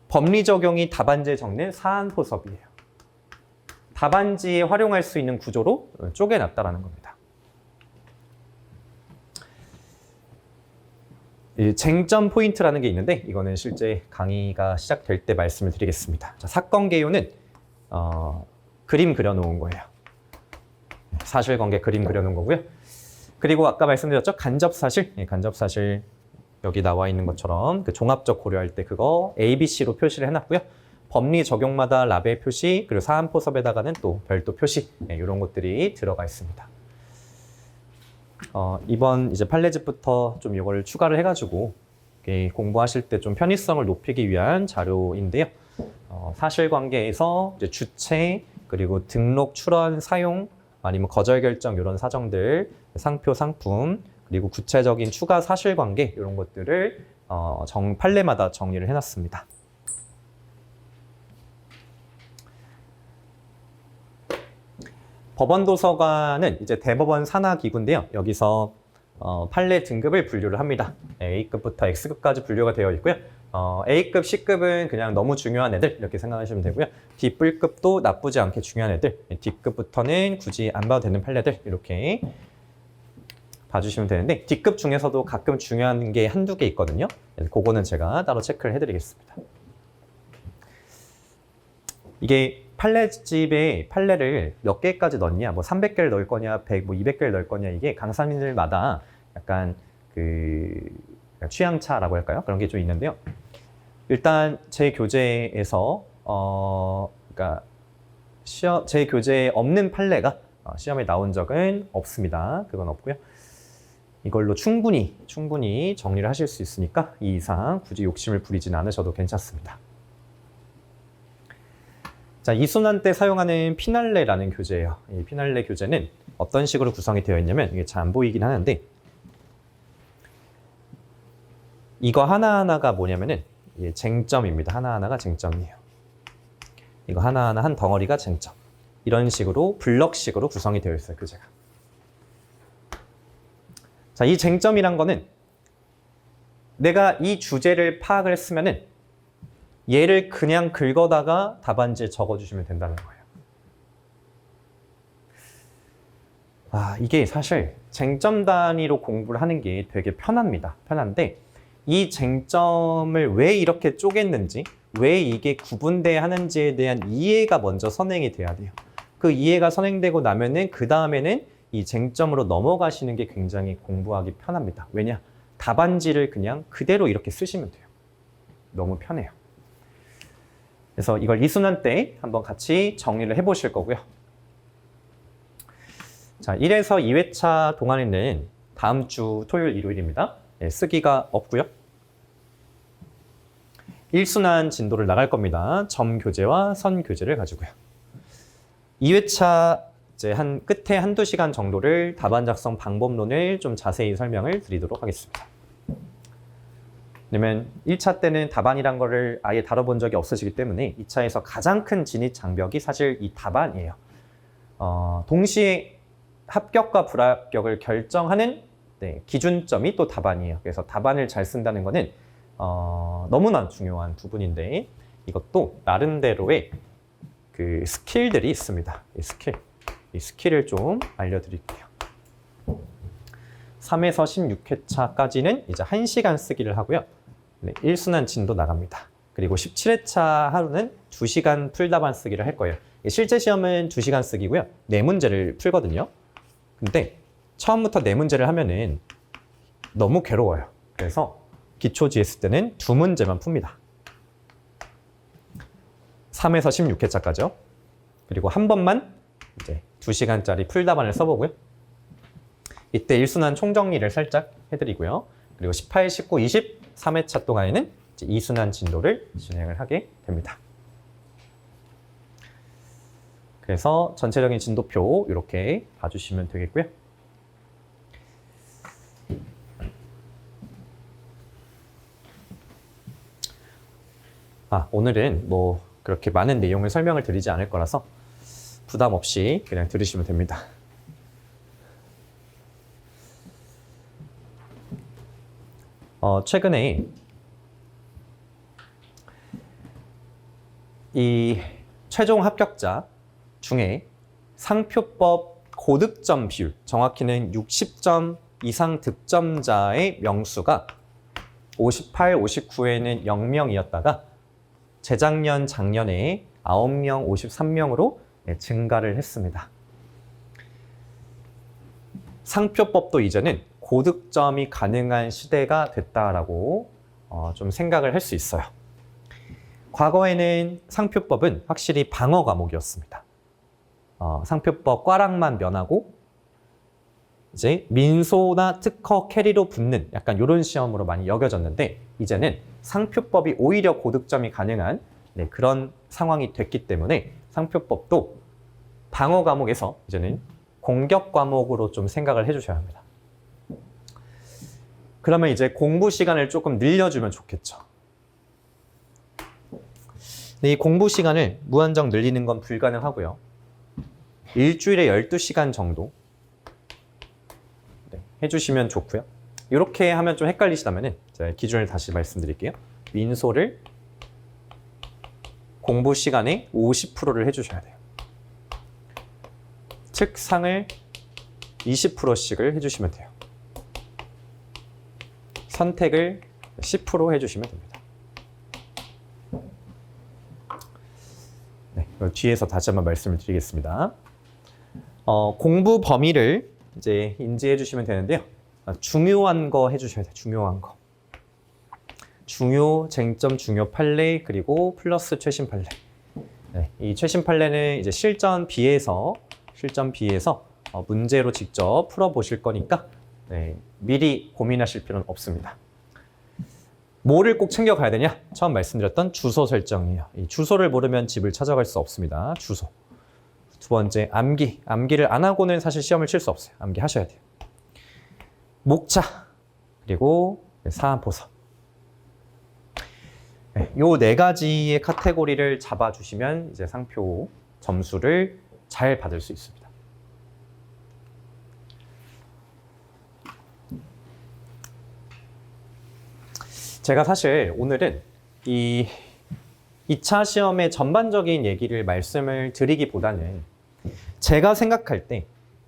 법리 적용이 답안지에 적는 사안포섭이에요. 답안지에 활용할 수 있는 구조로 쪼개놨다라는 겁니다. 쟁점 포인트라는 게 있는데 이거는 실제 강의가 시작될 때 말씀을 드리겠습니다. 자, 사건 개요는 그림 그려놓은 거예요. 사실관계 그림 그려놓은 거고요. 그리고 아까 말씀드렸죠? 간접사실. 간접사실 여기 나와 있는 것처럼 그 종합적 고려할 때 그거 A, B, C로 표시를 해놨고요. 법리 적용마다 라벨 표시, 그리고 사안포섭에다가는 또 별도 표시, 이런 것들이 들어가 있습니다. 이번 이제 판례집부터 좀 이걸 추가를 해가지고 공부하실 때 좀 편의성을 높이기 위한 자료인데요. 사실관계에서 이제 주체, 그리고 등록, 출원, 사용, 아니면 거절 결정 이런 사정들, 상표, 상품, 그리고 구체적인 추가 사실관계 이런 것들을 판례마다 정리를 해놨습니다. 법원도서관은 이제 대법원 산하기구인데요. 여기서 판례 등급을 분류를 합니다. A급부터 X급까지 분류가 되어 있고요. A급, C급은 그냥 너무 중요한 애들 이렇게 생각하시면 되고요. D, B급도 나쁘지 않게 중요한 애들, D급부터는 굳이 안 봐도 되는 판례들 이렇게 봐주시면 되는데 D급 중에서도 가끔 중요한 게 한두 개 있거든요. 그거는 제가 따로 체크를 해드리겠습니다. 이게 판례집에 판례를 몇 개까지 넣냐, 뭐 300개를 넣을 거냐, 100, 뭐 200개를 넣을 거냐, 이게 강사님들마다 약간 취향차라고 할까요? 그런 게 좀 있는데요. 일단 제 교재에서 그러니까 제 교재에 없는 판례가 시험에 나온 적은 없습니다. 그건 없고요. 이걸로 충분히 정리를 하실 수 있으니까 이 이상 굳이 욕심을 부리진 않으셔도 괜찮습니다. 자, 이순환 때 사용하는 피날레라는 교재예요. 이 피날레 교재는 어떤 식으로 구성이 되어 있냐면 이게 잘 안 보이긴 하는데 이거 하나하나가 뭐냐면은 이게 쟁점입니다. 하나하나가 쟁점이에요. 이거 하나하나 한 덩어리가 쟁점. 이런 식으로 블럭식으로 구성이 되어 있어요, 교재가. 자, 이 쟁점이란 거는 내가 이 주제를 파악을 했으면은 얘를 그냥 긁어다가 답안지에 적어주시면 된다는 거예요. 이게 사실 쟁점 단위로 공부를 하는 게 되게 편합니다. 편한데 이 쟁점을 왜 이렇게 쪼갰는지, 왜 이게 구분돼야 하는지에 대한 이해가 먼저 선행이 돼야 돼요. 그 이해가 선행되고 나면은 그 다음에는 이 쟁점으로 넘어가시는 게 굉장히 공부하기 편합니다. 왜냐? 답안지를 그냥 그대로 이렇게 쓰시면 돼요. 너무 편해요. 그래서 이걸 이순환 때 한번 같이 정리를 해보실 거고요. 자, 1에서 2회차 동안에는 다음 주 토요일, 일요일입니다. 네, 쓰기가 없고요. 1순환 진도를 나갈 겁니다. 점 교재와 선 교재를 가지고요. 2회차 이제 끝에 한두 시간 정도를 답안 작성 방법론을 좀 자세히 설명을 드리도록 하겠습니다. 왜냐면 1차 때는 답안이란 거를 아예 다뤄본 적이 없으시기 때문에 2차에서 가장 큰 진입 장벽이 사실 이 답안이에요. 동시에 합격과 불합격을 결정하는 기준점이 또 답안이에요. 그래서 답안을 잘 쓴다는 거는 너무나 중요한 부분인데 이것도 나름대로의 그 스킬들이 있습니다. 이 스킬을 좀 알려드릴게요. 3에서 16회차까지는 이제 1시간 쓰기를 하고요. 1순환 진도 나갑니다. 그리고 17회차 하루는 2시간 풀답안 쓰기를 할 거예요. 실제 시험은 2시간 쓰기고요. 4문제를 풀거든요. 근데 처음부터 4문제를 하면은 너무 괴로워요. 그래서 기초 GS 때는 2문제만 풉니다. 3에서 16회차까지요. 그리고 한 번만 이제 2시간짜리 풀답안을 써보고요. 이때 1순환 총정리를 살짝 해드리고요. 그리고 18, 19, 20, 3회차 동안에는 이제 2순환 진도를 진행을 하게 됩니다. 그래서 전체적인 진도표 이렇게 봐주시면 되겠고요. 오늘은 뭐 그렇게 많은 내용을 설명을 드리지 않을 거라서 부담 없이 그냥 들으시면 됩니다. 최근에 이 최종 합격자 중에 상표법 고득점 비율, 정확히는 60점 이상 득점자의 명수가 58, 59에는 0명이었다가 재작년, 작년에 9명, 53명으로 증가를 했습니다. 상표법도 이제는 고득점이 가능한 시대가 됐다라고 좀 생각을 할 수 있어요. 과거에는 상표법은 확실히 방어 과목이었습니다. 상표법 꽈락만 면하고 이제 민소나 특허 캐리로 붙는 약간 이런 시험으로 많이 여겨졌는데 이제는 상표법이 오히려 고득점이 가능한 그런 상황이 됐기 때문에 상표법도 방어 과목에서 이제는 공격 과목으로 좀 생각을 해주셔야 합니다. 그러면 이제 공부 시간을 조금 늘려주면 좋겠죠. 근데 이 공부 시간을 무한정 늘리는 건 불가능하고요. 일주일에 12시간 정도 해주시면 좋고요. 이렇게 하면 좀 헷갈리시다면 제가 기준을 다시 말씀드릴게요. 민소를 공부 시간의 50%를 해주셔야 돼요. 특상을 20%씩을 해주시면 돼요. 선택을 10% 해주시면 됩니다. 뒤에서 다시 한번 말씀을 드리겠습니다. 공부 범위를 이제 인지해 주시면 되는데요. 중요한 거 해주셔야 돼요. 중요한 거. 중요, 쟁점, 중요 판례, 그리고 플러스 최신 판례. 이 최신 판례는 이제 실전 B에서 문제로 직접 풀어보실 거니까 미리 고민하실 필요는 없습니다. 뭐를 꼭 챙겨가야 되냐? 처음 말씀드렸던 주소 설정이에요. 이 주소를 모르면 집을 찾아갈 수 없습니다. 주소. 두 번째, 암기. 암기를 안 하고는 사실 시험을 칠 수 없어요. 암기하셔야 돼요. 목차, 그리고 사안포서. 요 4가지의 카테고리를 잡아주시면 이제 상표 점수를 잘 받을 수 있습니다. 제가 사실 오늘은 이 2차 시험의 전반적인 얘기를 말씀을 드리기보다는 제가 생각할 때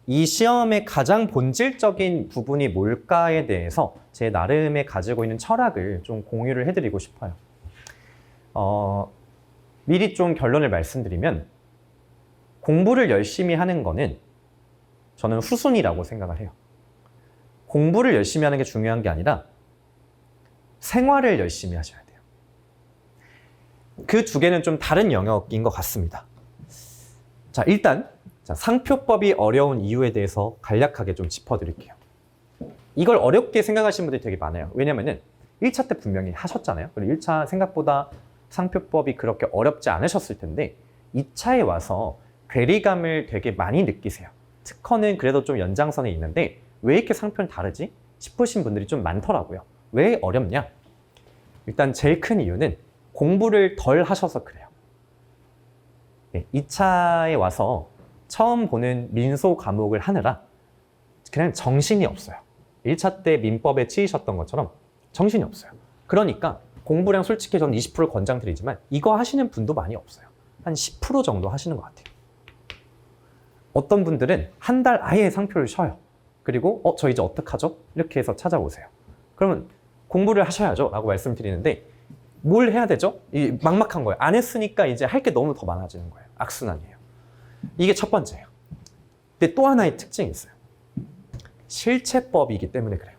이 시험의 가장 본질적인 부분이 뭘까에 대해서 제 나름의 가지고 있는 철학을 좀 공유를 해드리고 싶어요. 미리 좀 결론을 말씀드리면 공부를 열심히 하는 거는 저는 후순위라고 생각을 해요. 공부를 열심히 하는 게 중요한 게 아니라 생활을 열심히 하셔야 돼요. 그 두 개는 좀 다른 영역인 것 같습니다. 자, 일단 상표법이 어려운 이유에 대해서 간략하게 좀 짚어드릴게요. 이걸 어렵게 생각하시는 분들이 되게 많아요. 왜냐면은 1차 때 분명히 하셨잖아요. 그리고 1차 생각보다 상표법이 그렇게 어렵지 않으셨을 텐데 2차에 와서 괴리감을 되게 많이 느끼세요. 특허는 그래도 좀 연장선에 있는데 왜 이렇게 상표는 다르지? 싶으신 분들이 좀 많더라고요. 왜 어렵냐? 일단 제일 큰 이유는 공부를 덜 하셔서 그래요. 2차에 와서 처음 보는 민소 과목을 하느라 그냥 정신이 없어요. 1차 때 민법에 치이셨던 것처럼 정신이 없어요. 그러니까 공부량 솔직히 저는 20% 권장드리지만 이거 하시는 분도 많이 없어요. 한 10% 정도 하시는 것 같아요. 어떤 분들은 한 달 아예 상표를 쉬어요. 그리고 저 이제 어떡하죠? 이렇게 해서 찾아오세요. 그러면 공부를 하셔야죠 라고 말씀드리는데 뭘 해야 되죠? 막막한 거예요. 안 했으니까 이제 할 게 너무 더 많아지는 거예요. 악순환이에요. 이게 첫 번째예요. 근데 또 하나의 특징이 있어요. 실체법이기 때문에 그래요.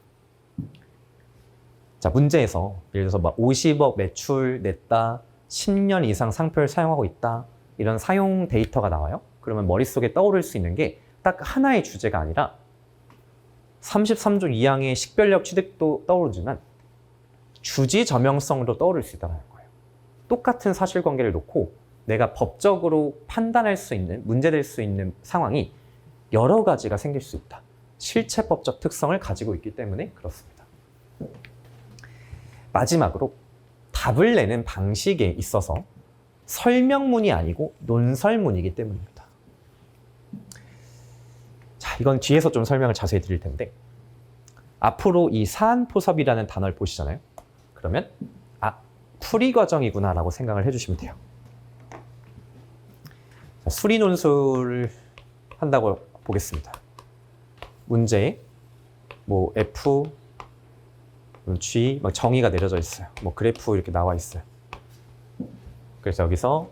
자, 문제에서 예를 들어서 막 50억 매출 냈다, 10년 이상 상표를 사용하고 있다, 이런 사용 데이터가 나와요. 그러면 머릿속에 떠오를 수 있는 게 딱 하나의 주제가 아니라 33조 2항의 식별력 취득도 떠오르지만 주지 점용성으로 떠오를 수 있다는 거예요. 똑같은 사실관계를 놓고 내가 법적으로 판단할 수 있는, 문제될 수 있는 상황이 여러 가지가 생길 수 있다. 실체법적 특성을 가지고 있기 때문에 그렇습니다. 마지막으로 답을 내는 방식에 있어서 설명문이 아니고 논설문이기 때문입니다. 자, 이건 뒤에서 좀 설명을 자세히 드릴 텐데 앞으로 이 사안포섭이라는 단어를 보시잖아요. 그러면 풀이 과정이구나 라고 생각을 해주시면 돼요. 자, 수리 논술을 한다고 보겠습니다. 문제에 뭐 F, G, 막 정의가 내려져 있어요. 뭐 그래프 이렇게 나와 있어요. 그래서 여기서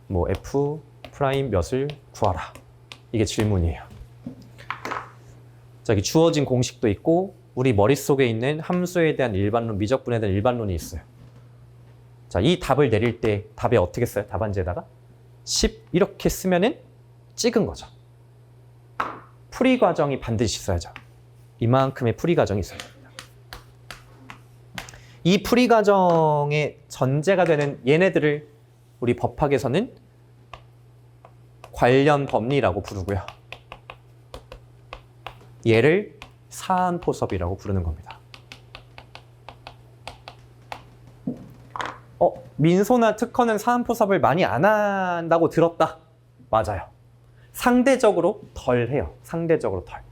뭐 F 프라임 몇을 구하라. 이게 질문이에요. 자, 여기 주어진 공식도 있고 우리 머릿속에 있는 함수에 대한 일반론, 미적분에 대한 일반론이 있어요. 자, 이 답을 내릴 때 답에 어떻게 써요? 답안지에다가 10 이렇게 쓰면은 찍은 거죠. 풀이 과정이 반드시 있어야죠. 이만큼의 풀이 과정이 있어야 됩니다. 이 풀이 과정의 전제가 되는 얘네들을 우리 법학에서는 관련 법리라고 부르고요. 얘를 사안포섭이라고 부르는 겁니다. 민소나 특허는 사안포섭을 많이 안 한다고 들었다. 맞아요. 상대적으로 덜 해요. 상대적으로 덜.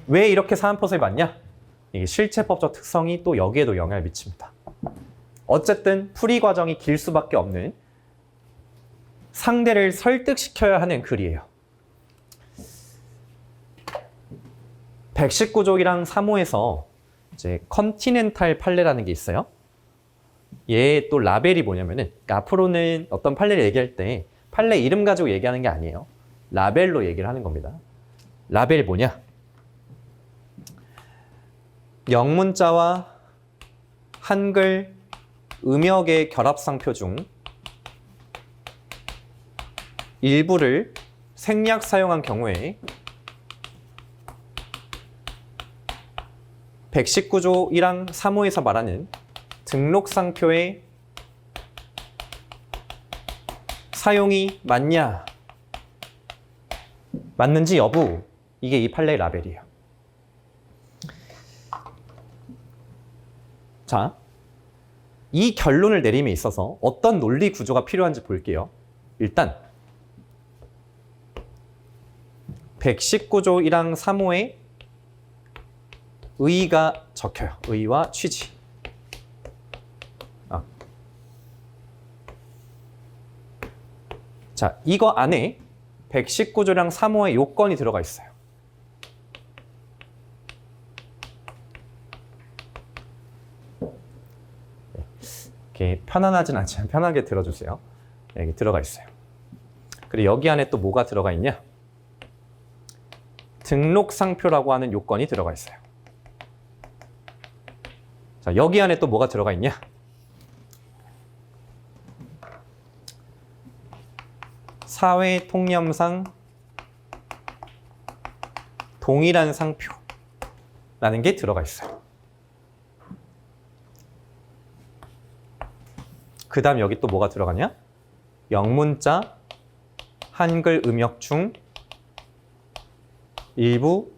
왜 이렇게 사안포섭이 많냐? 이게 실체법적 특성이 또 여기에도 영향을 미칩니다. 어쨌든 풀이 과정이 길 수밖에 없는 상대를 설득시켜야 하는 글이에요. 119족이랑 3호에서 이제 컨티넨탈 판례라는 게 있어요. 얘의 또 라벨이 뭐냐면은 그러니까 앞으로는 어떤 판례를 얘기할 때 판례 이름 가지고 얘기하는 게 아니에요. 라벨로 얘기를 하는 겁니다. 라벨이 뭐냐? 영문자와 한글 음역의 결합상표 중 일부를 생략 사용한 경우에 119조 1항 3호에서 말하는 등록상표의 사용이 맞냐, 맞는지 여부, 이게 이 판례의 라벨이에요. 자, 이 결론을 내림에 있어서 어떤 논리 구조가 필요한지 볼게요. 일단 119조 1항 3호에 의의가 적혀요. 의의와 취지. 자, 이거 안에 119조랑 3호의 요건이 들어가 있어요. 이렇게 편안하진 않지만 편하게 들어주세요. 여기 들어가 있어요. 그리고 여기 안에 또 뭐가 들어가 있냐? 등록상표라고 하는 요건이 들어가 있어요. 자, 여기 안에 또 뭐가 들어가 있냐? 사회 통념상 동일한 상표라는 게 들어가 있어요. 그 다음 여기 또 뭐가 들어가냐? 영문자, 한글 음역 중 일부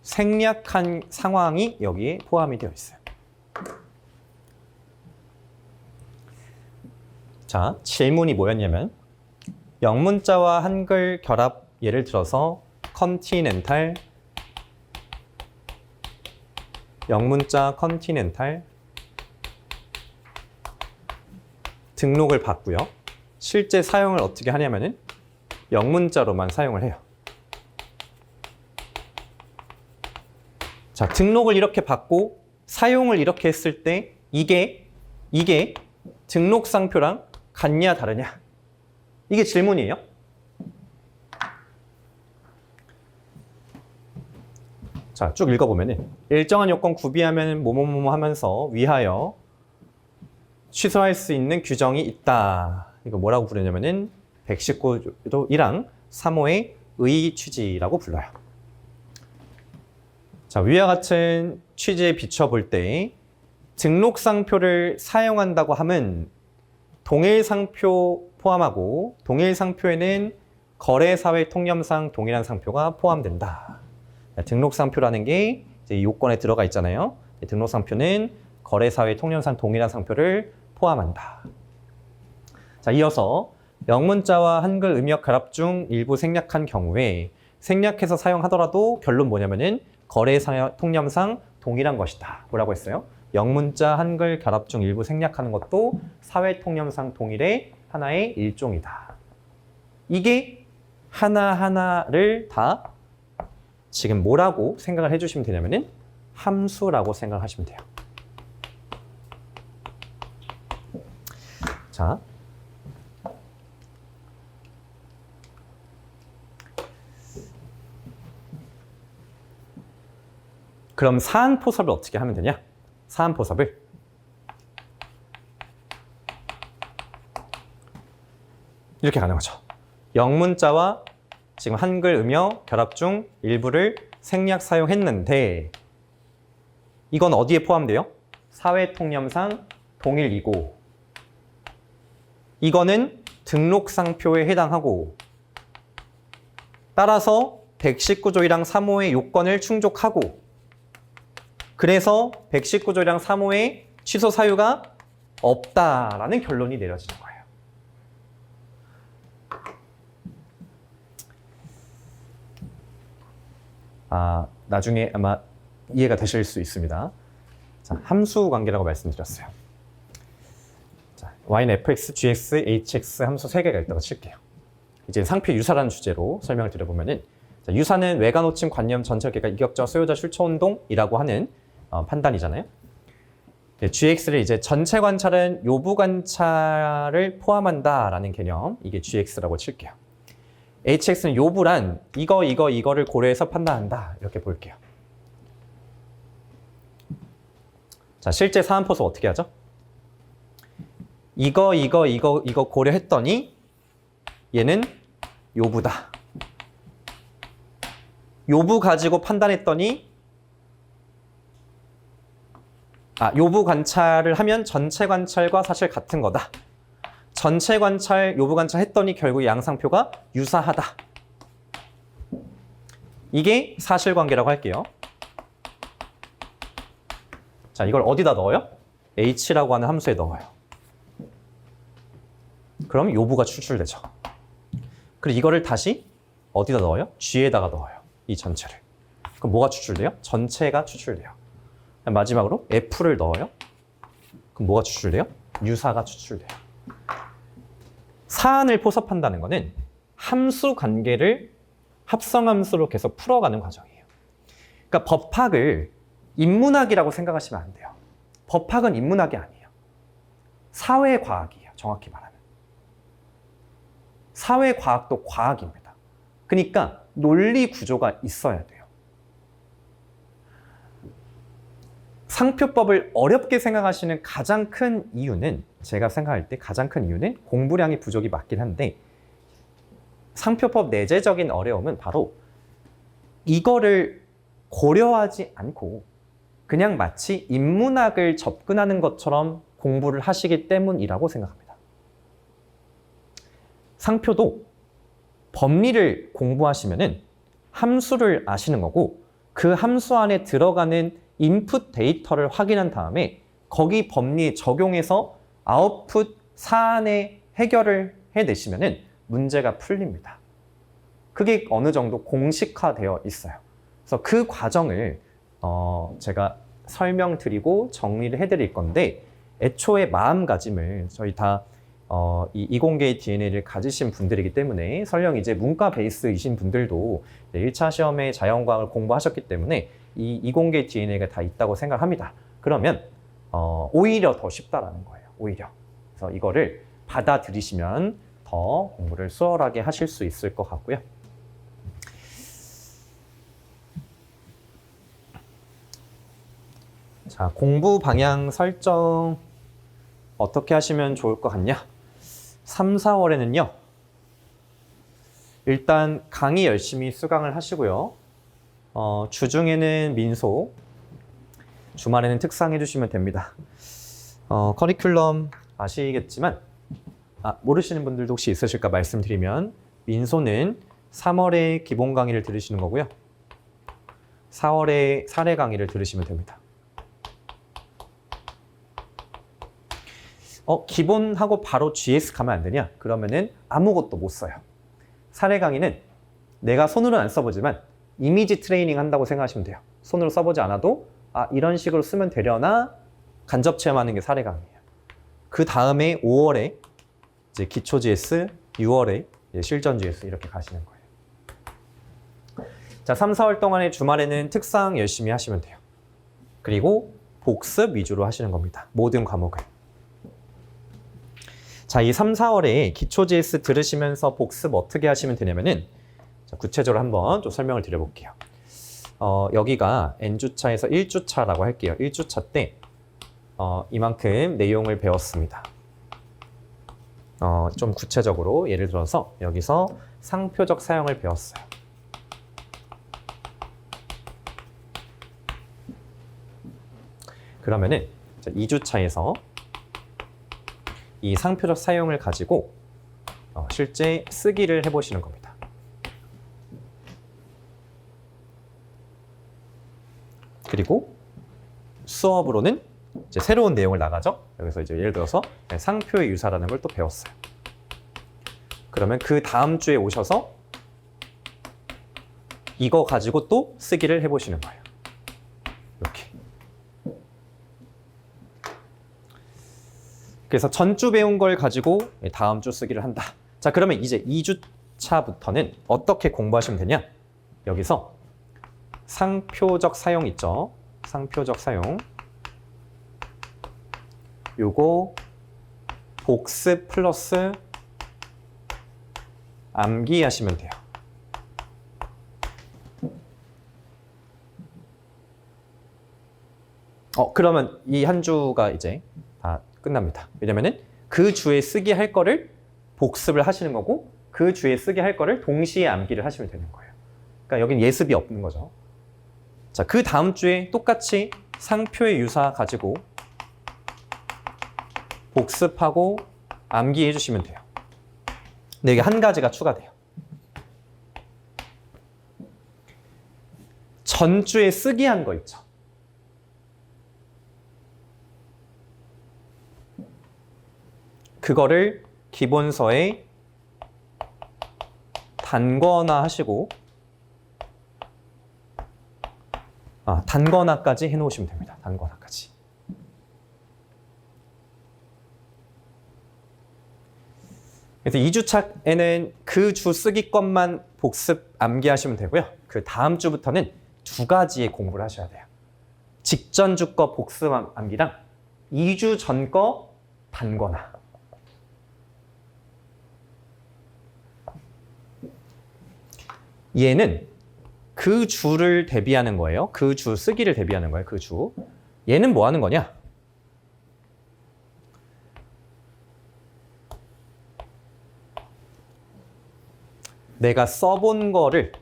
생략한 상황이 여기에 포함이 되어 있어요. 자, 질문이 뭐였냐면 영문자와 한글 결합, 예를 들어서 컨티넨탈, 영문자 컨티넨탈 등록을 받고요. 실제 사용을 어떻게 하냐면은 영문자로만 사용을 해요. 자, 등록을 이렇게 받고 사용을 이렇게 했을 때 이게 등록상표랑 같냐 다르냐? 이게 질문이에요. 자, 쭉 읽어보면은 일정한 요건 구비하면 뭐뭐뭐 하면서 위하여 취소할 수 있는 규정이 있다. 이거 뭐라고 부르냐면은 119조 1항 3호의 의의 취지라고 불러요. 자, 위와 같은 취지에 비춰볼 때 등록상표를 사용한다고 하면 동일상표 포함하고 동일상표에는 거래사회 통념상 동일한 상표가 포함된다. 등록상표라는 게 이제 요건에 들어가 있잖아요. 등록상표는 거래사회 통념상 동일한 상표를 포함한다. 자, 이어서 영문자와 한글 음역 결합 중 일부 생략한 경우에 생략해서 사용하더라도 결론 뭐냐면은 거래사회 통념상 동일한 것이다. 뭐라고 했어요? 영문자, 한글 결합 중 일부 생략하는 것도 사회 통념상 동일의 하나의 일종이다. 이게 하나하나를 다 지금 뭐라고 생각을 해주시면 되냐면은 함수라고 생각하시면 돼요. 자, 그럼 사안포섭을 어떻게 하면 되냐? 사안포섭을 이렇게 가는 거죠. 영문자와 지금 한글 음역 결합 중 일부를 생략 사용했는데 이건 어디에 포함돼요? 사회 통념상 동일이고 이거는 등록상표에 해당하고 따라서 119조 1항 3호의 요건을 충족하고 그래서 119조 1항 3호의 취소 사유가 없다라는 결론이 내려지는 거예요. 나중에 아마 이해가 되실 수 있습니다. 자, 함수 관계라고 말씀드렸어요. 자, y는 fx, gx, hx 함수 3개가 있다고 칠게요. 이제 상표 유사라는 주제로 설명을 드려보면은 자, 유사는 외관 호칭 관념 전체계가 이격자 소요자 출처 운동이라고 하는 판단이잖아요. 네, gx를 이제 전체 관찰은 요부 관찰을 포함한다라는 개념, 이게 gx라고 칠게요. hx는 요부란 이거를 고려해서 판단한다 이렇게 볼게요. 자, 실제 사안포섭 어떻게 하죠? 이거 고려했더니 얘는 요부다. 요부 가지고 판단했더니 요부 관찰을 하면 전체 관찰과 사실 같은 거다. 전체 관찰, 요부 관찰 했더니 결국 양상표가 유사하다. 이게 사실관계라고 할게요. 자, 이걸 어디다 넣어요? h라고 하는 함수에 넣어요. 그럼 요부가 추출되죠. 그리고 이거를 다시 어디다 넣어요? g에다가 넣어요. 이 전체를. 그럼 뭐가 추출돼요? 전체가 추출돼요. 마지막으로 f를 넣어요. 그럼 뭐가 추출돼요? 유사가 추출돼요. 사안을 포섭한다는 거는 함수 관계를 합성함수로 계속 풀어가는 과정이에요. 그러니까 법학을 인문학이라고 생각하시면 안 돼요. 법학은 인문학이 아니에요. 사회과학이에요. 정확히 말하면. 사회과학도 과학입니다. 그러니까 논리 구조가 있어야 돼요. 상표법을 어렵게 생각하시는 가장 큰 이유는, 제가 생각할 때 가장 큰 이유는 공부량이 부족이 맞긴 한데, 상표법 내재적인 어려움은 바로 이거를 고려하지 않고 그냥 마치 인문학을 접근하는 것처럼 공부를 하시기 때문이라고 생각합니다. 상표도 법리를 공부하시면은 함수를 아시는 거고, 그 함수 안에 들어가는 인풋 데이터를 확인한 다음에 거기 법리 적용해서 아웃풋 사안의 해결을 해내시면은 문제가 풀립니다. 그게 어느 정도 공식화되어 있어요. 그래서 그 과정을 제가 설명드리고 정리를 해드릴 건데, 애초에 마음가짐을 저희 다 이 이공계의 DNA를 가지신 분들이기 때문에, 설령 이제 문과 베이스이신 분들도 1차 시험에 자연과학을 공부하셨기 때문에 이 이공계 DNA가 다 있다고 생각합니다. 그러면 오히려 더 쉽다라는 거예요. 오히려. 그래서 이거를 받아들이시면 더 공부를 수월하게 하실 수 있을 것 같고요. 자, 공부 방향 설정 어떻게 하시면 좋을 것 같냐? 3, 4월에는요. 일단 강의 열심히 수강을 하시고요. 주중에는 민소, 주말에는 특상 해주시면 됩니다. 커리큘럼 아시겠지만, 모르시는 분들도 혹시 있으실까 말씀드리면, 민소는 3월에 기본 강의를 들으시는 거고요. 4월에 사례 강의를 들으시면 됩니다. 기본하고 바로 GS 가면 안 되냐? 그러면은 아무것도 못 써요. 사례 강의는 내가 손으로는 안 써보지만 이미지 트레이닝 한다고 생각하시면 돼요. 손으로 써보지 않아도 이런 식으로 쓰면 되려나 간접 체험하는 게 사례 강의예요. 그 다음에 5월에 이제 기초 GS, 6월에 실전 GS 이렇게 가시는 거예요. 자, 3, 4월 동안에 주말에는 특상 열심히 하시면 돼요. 그리고 복습 위주로 하시는 겁니다. 모든 과목을. 자, 이 3, 4월에 기초 GS 들으시면서 복습 어떻게 하시면 되냐면은, 자, 구체적으로 한번 좀 설명을 드려볼게요. 여기가 N주차에서 1주차라고 할게요. 1주차 때 이만큼 내용을 배웠습니다. 좀 구체적으로 예를 들어서 여기서 상표적 사용을 배웠어요. 그러면은 2주차에서 이 상표적 사용을 가지고 실제 쓰기를 해보시는 겁니다. 그리고 수업으로는 이제 새로운 내용을 나가죠. 여기서 이제 예를 들어서 상표의 유사라는 걸 또 배웠어요. 그러면 그 다음 주에 오셔서 이거 가지고 또 쓰기를 해보시는 거예요. 이렇게. 그래서 전주 배운 걸 가지고 다음 주 쓰기를 한다. 자, 그러면 이제 2주차부터는 어떻게 공부하시면 되냐? 여기서 상표적 사용 있죠? 상표적 사용. 요거 복습 플러스 암기하시면 돼요. 그러면 이 한 주가 이제 다 끝납니다. 왜냐면은 그 주에 쓰기 할 거를 복습을 하시는 거고, 그 주에 쓰기 할 거를 동시에 암기를 하시면 되는 거예요. 그러니까 여긴 예습이 없는 거죠. 자, 그 다음 주에 똑같이 상표의 유사 가지고 복습하고 암기해 주시면 돼요. 근데 이게 한 가지가 추가돼요. 전주에 쓰기 한 거 있죠. 그거를 기본서에 단권화 하시고, 단권화까지 해놓으시면 됩니다. 단권화까지. 그래서 2주차에는 그 주 쓰기 것만 복습 암기하시면 되고요. 그 다음 주부터는 두 가지의 공부를 하셔야 돼요. 직전 주 거 복습 암기랑 2주 전 거 단권화. 얘는 그 주를 대비하는 거예요. 그 주 쓰기를 대비하는 거예요. 그 주. 얘는 뭐 하는 거냐? 내가 써본 거를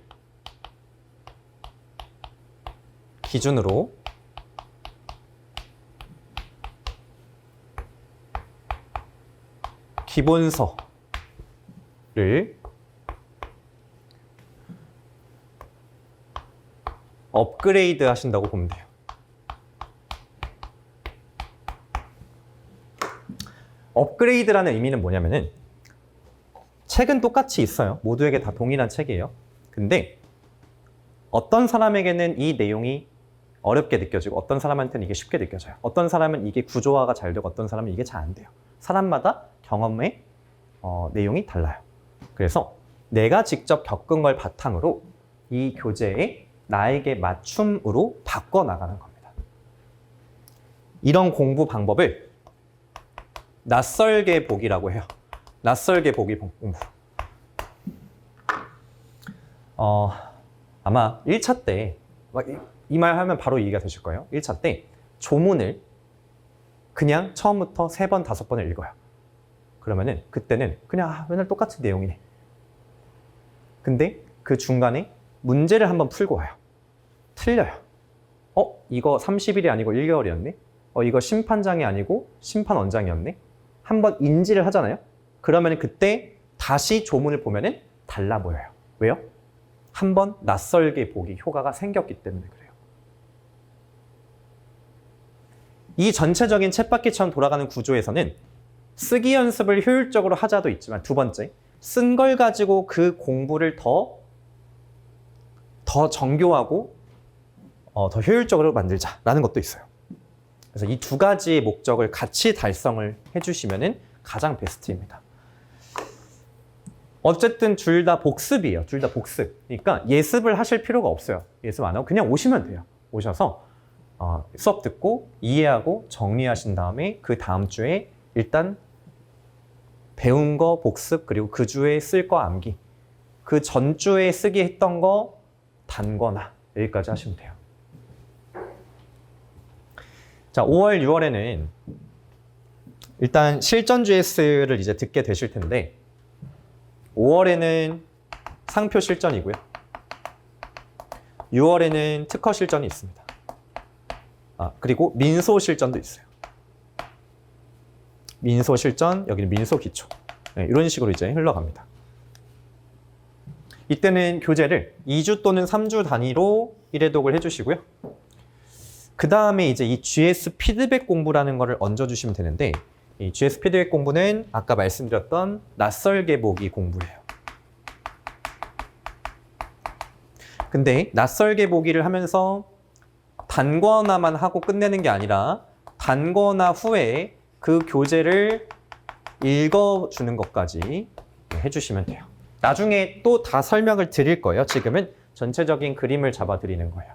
기준으로 기본서를 업그레이드 하신다고 보면 돼요. 업그레이드라는 의미는 뭐냐면은 책은 똑같이 있어요. 모두에게 다 동일한 책이에요. 근데 어떤 사람에게는 이 내용이 어렵게 느껴지고 어떤 사람한테는 이게 쉽게 느껴져요. 어떤 사람은 이게 구조화가 잘 되고 어떤 사람은 이게 잘 안 돼요. 사람마다 경험의 내용이 달라요. 그래서 내가 직접 겪은 걸 바탕으로 이 교재에 나에게 맞춤으로 바꿔나가는 겁니다. 이런 공부 방법을 낯설게 보기라고 해요. 낯설게 보기 공부. 아마 1차 때 이 말 하면 바로 이해가 되실 거예요. 1차 때 조문을 그냥 처음부터 3번, 5번을 읽어요. 그러면은 그때는 그냥 맨날 똑같은 내용이네. 근데 그 중간에 문제를 한번 풀고 와요. 틀려요. 이거 30일이 아니고 1개월이었네? 이거 심판장이 아니고 심판원장이었네? 한번 인지를 하잖아요. 그러면 그때 다시 조문을 보면은 달라 보여요. 왜요? 한번 낯설게 보기 효과가 생겼기 때문에 그래요. 이 전체적인 쳇바퀴처럼 돌아가는 구조에서는 쓰기 연습을 효율적으로 하자도 있지만 두 번째, 쓴 걸 가지고 그 공부를 더 정교하고 더 효율적으로 만들자라는 것도 있어요. 그래서 이 두 가지의 목적을 같이 달성을 해주시면 가장 베스트입니다. 어쨌든 둘 다 복습이에요. 둘 다 복습. 그러니까 예습을 하실 필요가 없어요. 예습 안 하고 그냥 오시면 돼요. 오셔서 수업 듣고 이해하고 정리하신 다음에 그 다음 주에 일단 배운 거 복습 그리고 그 주에 쓸 거 암기 그 전주에 쓰기 했던 거 단거나 여기까지 하시면 돼요. 자, 5월, 6월에는 일단 실전 GS를 이제 듣게 되실 텐데 5월에는 상표 실전이고요. 6월에는 특허 실전이 있습니다. 그리고 민소 실전도 있어요. 민소 실전, 여기는 민소 기초. 네, 이런 식으로 이제 흘러갑니다. 이때는 교재를 2주 또는 3주 단위로 1회독을 해주시고요. 그 다음에 이제 이 GS 피드백 공부라는 거를 얹어주시면 되는데 이 GS 피드백 공부는 아까 말씀드렸던 낯설게 보기 공부예요. 근데 낯설게 보기를 하면서 단권화만 하고 끝내는 게 아니라 단권화 후에 그 교재를 읽어주는 것까지 해주시면 돼요. 나중에 또 다 설명을 드릴 거예요. 지금은 전체적인 그림을 잡아드리는 거예요.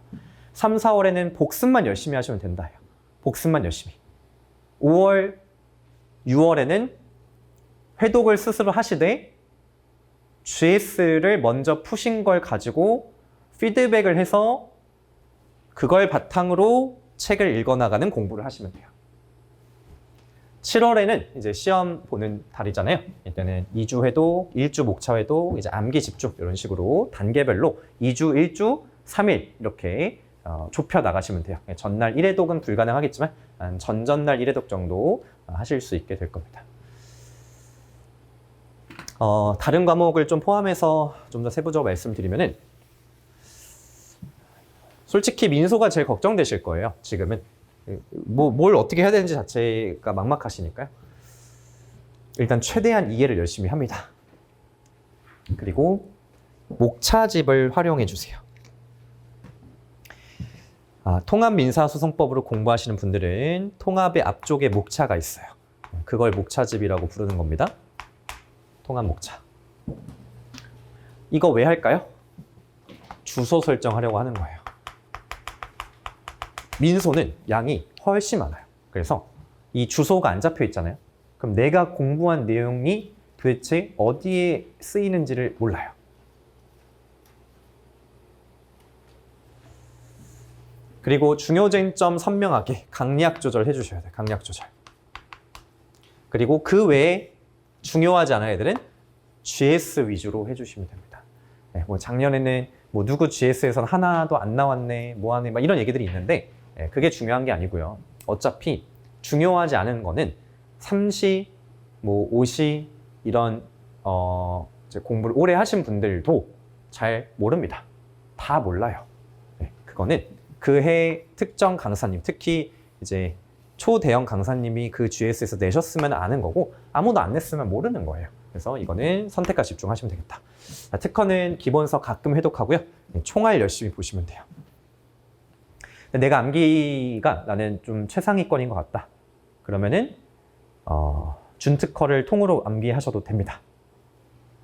3, 4월에는 복습만 열심히 하시면 된다. 복습만 열심히. 5월, 6월에는 회독을 스스로 하시되 GS를 먼저 푸신 걸 가지고 피드백을 해서 그걸 바탕으로 책을 읽어나가는 공부를 하시면 돼요. 7월에는 이제 시험 보는 달이잖아요. 이때는 2주 회독, 1주 목차 회독, 이제 암기 집중 이런 식으로 단계별로 2주, 1주, 3일 이렇게 좁혀 나가시면 돼요. 전날 1회독은 불가능하겠지만 전전날 1회독 정도 하실 수 있게 될 겁니다. 다른 과목을 좀 포함해서 좀 더 세부적으로 말씀드리면은 솔직히 민소가 제일 걱정되실 거예요. 지금은 뭘 어떻게 해야 되는지 자체가 막막하시니까요. 일단 최대한 이해를 열심히 합니다. 그리고 목차집을 활용해 주세요. 통합민사소송법으로 공부하시는 분들은 통합의 앞쪽에 목차가 있어요. 그걸 목차집이라고 부르는 겁니다. 통합 목차. 이거 왜 할까요? 주소 설정하려고 하는 거예요. 민소는 양이 훨씬 많아요. 그래서 이 주소가 안 잡혀 있잖아요. 그럼 내가 공부한 내용이 도대체 어디에 쓰이는지를 몰라요. 그리고 중요 쟁점 선명하게 강약 조절 해주셔야 돼요. 강약 조절. 그리고 그 외에 중요하지 않은 애들은 GS 위주로 해주시면 됩니다. 네, 뭐 작년에는 뭐 누구 GS에선 하나도 안 나왔네, 뭐 하네, 막 이런 얘기들이 있는데 그게 중요한 게 아니고요. 어차피 중요하지 않은 거는 3시, 뭐 5시 이런 이제 공부를 오래 하신 분들도 잘 모릅니다. 다 몰라요. 네, 그거는 그 해 특정 강사님, 특히 이제 초대형 강사님이 그 GS에서 내셨으면 아는 거고 아무도 안 냈으면 모르는 거예요. 그래서 이거는 선택과 집중하시면 되겠다. 자, 특허는 기본서 가끔 회독하고요. 총알 열심히 보시면 돼요. 내가 암기가 나는 좀 최상위권인 것 같다. 그러면은 준특허를 통으로 암기하셔도 됩니다.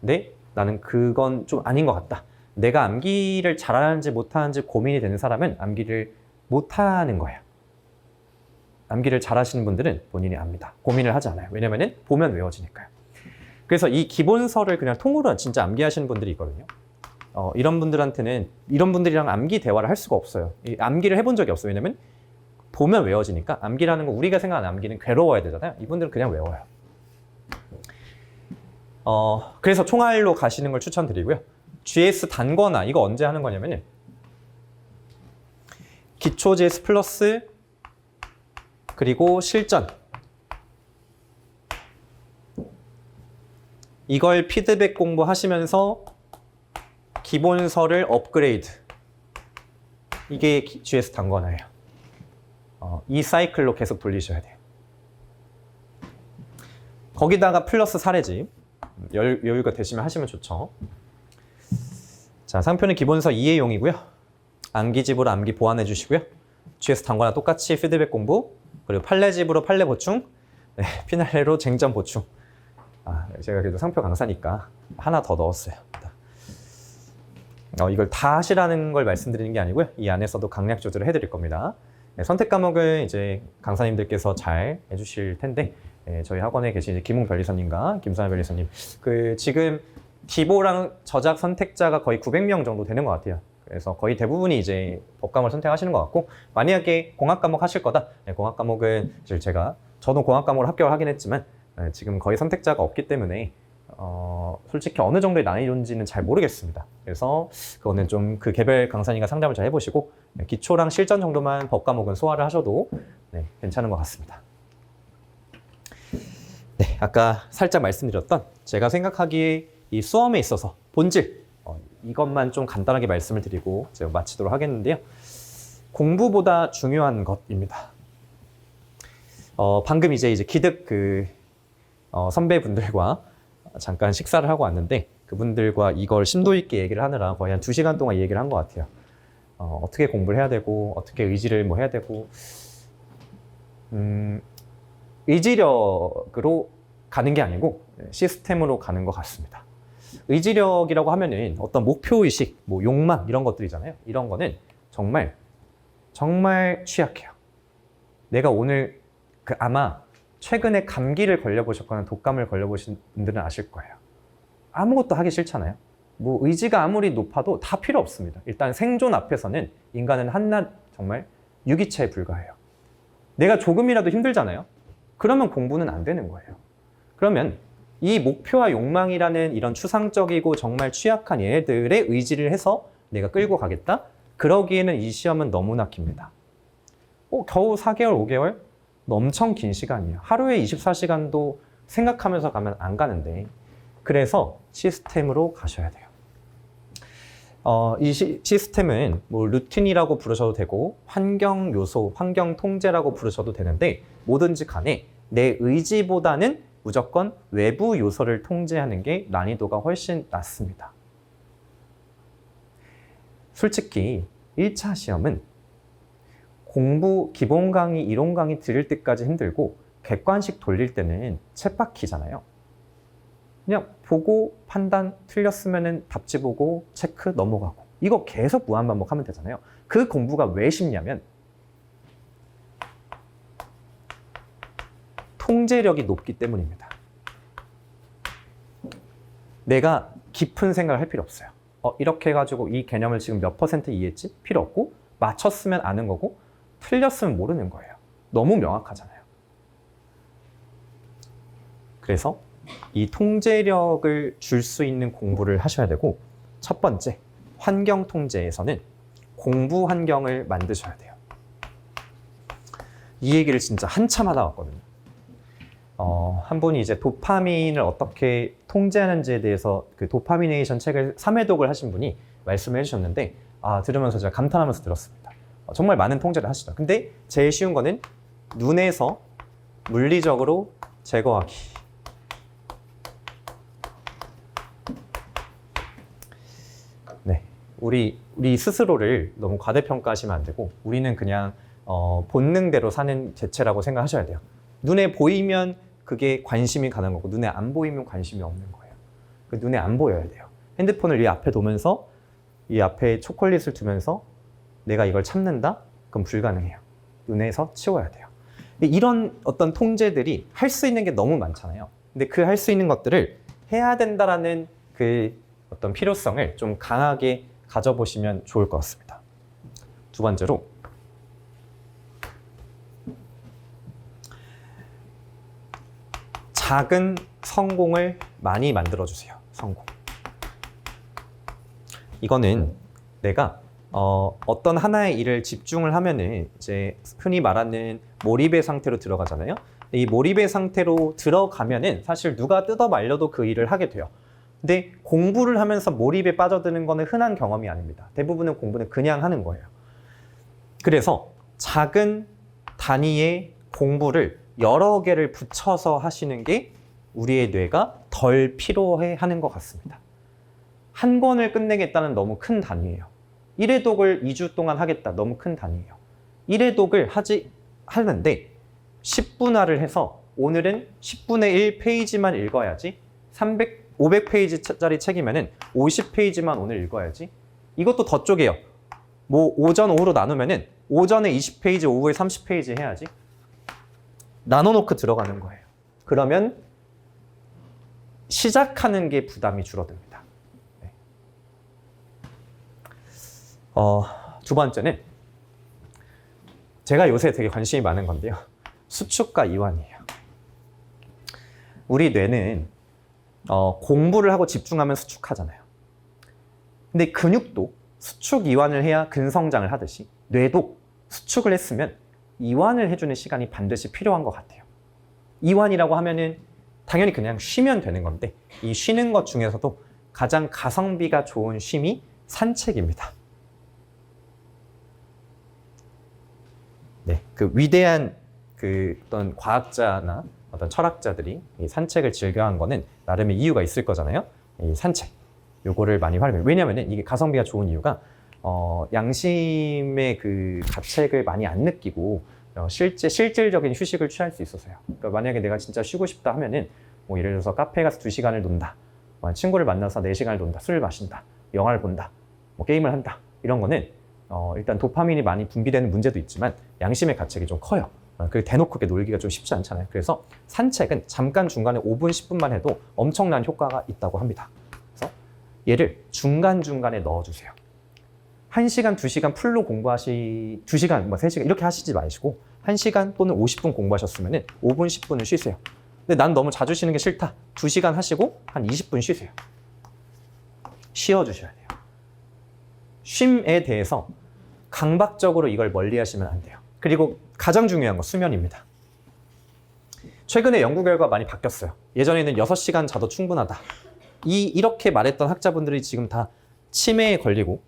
근데 나는 그건 좀 아닌 것 같다. 내가 암기를 잘하는지 못하는지 고민이 되는 사람은 암기를 못하는 거예요. 암기를 잘하시는 분들은 본인이 압니다. 고민을 하지 않아요. 왜냐면은 보면 외워지니까요. 그래서 이 기본서를 그냥 통으로 진짜 암기하시는 분들이 있거든요. 이런 분들한테는 이런 분들이랑 암기 대화를 할 수가 없어요. 이 암기를 해본 적이 없어요. 왜냐면 보면 외워지니까 암기라는 거 우리가 생각하는 암기는 괴로워야 되잖아요. 이분들은 그냥 외워요. 그래서 총알로 가시는 걸 추천드리고요. GS 단거나 이거 언제 하는 거냐면요. 기초 GS 플러스 그리고 실전 이걸 피드백 공부하시면서 기본서를 업그레이드 이게 GS 단거나예요. 이 사이클로 계속 돌리셔야 돼요. 거기다가 플러스 사례집 여유가 되시면 하시면 좋죠. 자, 상표는 기본서 이해용이고요. 암기집으로 암기 보완해 주시고요. GS 단거나 똑같이 피드백 공부 그리고 판례집으로 판례 보충 네, 피날레로 쟁점 보충 제가 그래도 상표 강사니까 하나 더 넣었어요. 이걸 다 하시라는 걸 말씀드리는 게 아니고요. 이 안에서도 강약 조절을 해드릴 겁니다. 네, 선택 과목은 이제 강사님들께서 잘 해주실 텐데 저희 학원에 계신 이제 김웅 변리사님과 김선아 변리사님 지금 디보랑 저작 선택자가 거의 900명 정도 되는 것 같아요. 그래서 거의 대부분이 이제 법과목을 선택하시는 것 같고 만약에 공학 과목 하실 거다. 네, 공학 과목은 저도 공학 과목을 합격을 하긴 했지만 지금 거의 선택자가 없기 때문에 솔직히 어느 정도의 난이도인지는 잘 모르겠습니다. 그래서 그거는 좀 그 개별 강사님과 상담을 잘 해보시고 기초랑 실전 정도만 법과목은 소화를 하셔도 괜찮은 것 같습니다. 네, 아까 살짝 말씀드렸던 제가 생각하기에 이 수험에 있어서 본질 이것만 좀 간단하게 말씀을 드리고 제가 마치도록 하겠는데요. 공부보다 중요한 것입니다. 방금 이제 기득 선배분들과 잠깐 식사를 하고 왔는데 그분들과 이걸 심도 있게 얘기를 하느라 거의 한 2시간 동안 얘기를 한 것 같아요. 어떻게 공부를 해야 되고 어떻게 의지를 뭐 해야 되고 의지력으로 가는 게 아니고 시스템으로 가는 것 같습니다. 의지력이라고 하면은 어떤 목표의식, 뭐 욕망 이런 것들이잖아요. 이런 거는 정말 취약해요. 내가 오늘 아마 최근에 감기를 걸려보셨거나 독감을 걸려보신 분들은 아실 거예요. 아무것도 하기 싫잖아요. 뭐 의지가 아무리 높아도 다 필요 없습니다. 일단 생존 앞에서는 인간은 한낱 정말 유기체에 불과해요. 내가 조금이라도 힘들잖아요. 그러면 공부는 안 되는 거예요. 그러면 이 목표와 욕망이라는 이런 추상적이고 정말 취약한 얘네들의 의지를 해서 내가 끌고 가겠다? 그러기에는 이 시험은 너무나 깁니다. 겨우 4개월, 5개월? 엄청 긴 시간이에요. 하루에 24시간도 생각하면서 가면 안 가는데 그래서 시스템으로 가셔야 돼요. 이 시스템은 뭐 루틴이라고 부르셔도 되고 환경 요소, 환경 통제라고 부르셔도 되는데 뭐든지 간에 내 의지보다는 무조건 외부 요소를 통제하는 게 난이도가 훨씬 낮습니다. 솔직히 1차 시험은 공부, 기본 강의, 이론 강의 들을 때까지 힘들고 객관식 돌릴 때는 쳇바퀴잖아요. 그냥 보고 판단 틀렸으면 답지 보고 체크 넘어가고 이거 계속 무한반복하면 되잖아요. 그 공부가 왜 쉽냐면 통제력이 높기 때문입니다. 내가 깊은 생각을 할 필요 없어요. 이렇게 해가지고 이 개념을 지금 몇 % 이해했지? 필요 없고 맞췄으면 아는 거고 틀렸으면 모르는 거예요. 너무 명확하잖아요. 그래서 이 통제력을 줄 수 있는 공부를 하셔야 되고, 첫 번째, 환경 통제에서는 공부 환경을 만드셔야 돼요. 이 얘기를 진짜 한참 하다 왔거든요. 한 분이 이제 도파민을 어떻게 통제하는지에 대해서 그 도파미네이션 책을 3회독을 하신 분이 말씀을 해주셨는데, 들으면서 제가 감탄하면서 들었습니다. 정말 많은 통제를 하시죠. 근데 제일 쉬운 거는 눈에서 물리적으로 제거하기. 네, 우리 스스로를 너무 과대평가하시면 안 되고, 우리는 그냥 본능대로 사는 개체라고 생각하셔야 돼요. 눈에 보이면 그게 관심이 가는 거고, 눈에 안 보이면 관심이 없는 거예요. 눈에 안 보여야 돼요. 핸드폰을 이 앞에 두면서 이 앞에 초콜릿을 두면서 내가 이걸 참는다? 그럼 불가능해요. 눈에서 치워야 돼요. 이런 어떤 통제들이 할 수 있는 게 너무 많잖아요. 근데 그 할 수 있는 것들을 해야 된다라는 그 어떤 필요성을 좀 강하게 가져보시면 좋을 것 같습니다. 두 번째로, 작은 성공을 많이 만들어주세요. 성공. 이거는 내가 어떤 하나의 일을 집중을 하면은 이제 흔히 말하는 몰입의 상태로 들어가잖아요. 이 몰입의 상태로 들어가면은 사실 누가 뜯어 말려도 그 일을 하게 돼요. 근데 공부를 하면서 몰입에 빠져드는 거는 흔한 경험이 아닙니다. 대부분의 공부는 그냥 하는 거예요. 그래서 작은 단위의 공부를 여러 개를 붙여서 하시는 게 우리의 뇌가 덜 피로해하는 것 같습니다. 한 권을 끝내겠다는 너무 큰 단위예요. 1회독을 2주 동안 하겠다. 너무 큰 단위예요. 1회독을 하는데 10분할을 해서 오늘은 10분의 1 페이지만 읽어야지, 500페이지짜리 책이면은 50페이지만 오늘 읽어야지. 이것도 더 쪼개요. 뭐 오전, 오후로 나누면은 오전에 20페이지, 오후에 30페이지 해야지. 나눠놓고 들어가는 거예요. 그러면 시작하는 게 부담이 줄어듭니다. 네. 두 번째는 제가 요새 되게 관심이 많은 건데요. 수축과 이완이에요. 우리 뇌는 공부를 하고 집중하면 수축하잖아요. 근데 근육도 수축 이완을 해야 근성장을 하듯이 뇌도 수축을 했으면 이완을 해주는 시간이 반드시 필요한 것 같아요. 이완이라고 하면은 당연히 그냥 쉬면 되는 건데, 이 쉬는 것 중에서도 가장 가성비가 좋은 쉼이 산책입니다. 네, 그 위대한 그 어떤 과학자나 어떤 철학자들이 이 산책을 즐겨한 거는 나름의 이유가 있을 거잖아요. 이 산책, 요거를 많이 활용해요. 왜냐하면 이게 가성비가 좋은 이유가 양심의 그 가책을 많이 안 느끼고 실질적인 휴식을 취할 수 있어서요. 그러니까 만약에 내가 진짜 쉬고 싶다 하면은 뭐 예를 들어서 카페에 가서 2시간을 논다, 친구를 만나서 4시간을 논다, 술을 마신다, 영화를 본다, 뭐 게임을 한다, 이런 거는 일단 도파민이 많이 분비되는 문제도 있지만 양심의 가책이 좀 커요. 그 대놓고 그렇게 놀기가 좀 쉽지 않잖아요. 그래서 산책은 잠깐 중간에 5분, 10분만 해도 엄청난 효과가 있다고 합니다. 그래서 얘를 중간중간에 넣어주세요. 1시간, 2시간 풀로 2시간, 3시간 이렇게 하시지 마시고 1시간 또는 50분 공부하셨으면 5분, 10분을 쉬세요. 근데 난 너무 자주 쉬는 게 싫다. 2시간 하시고 한 20분 쉬세요. 쉬어주셔야 돼요. 쉼에 대해서 강박적으로 이걸 멀리 하시면 안 돼요. 그리고 가장 중요한 거 수면입니다. 최근에 연구 결과가 많이 바뀌었어요. 예전에는 6시간 자도 충분하다. 이렇게 말했던 학자분들이 지금 다 치매에 걸리고,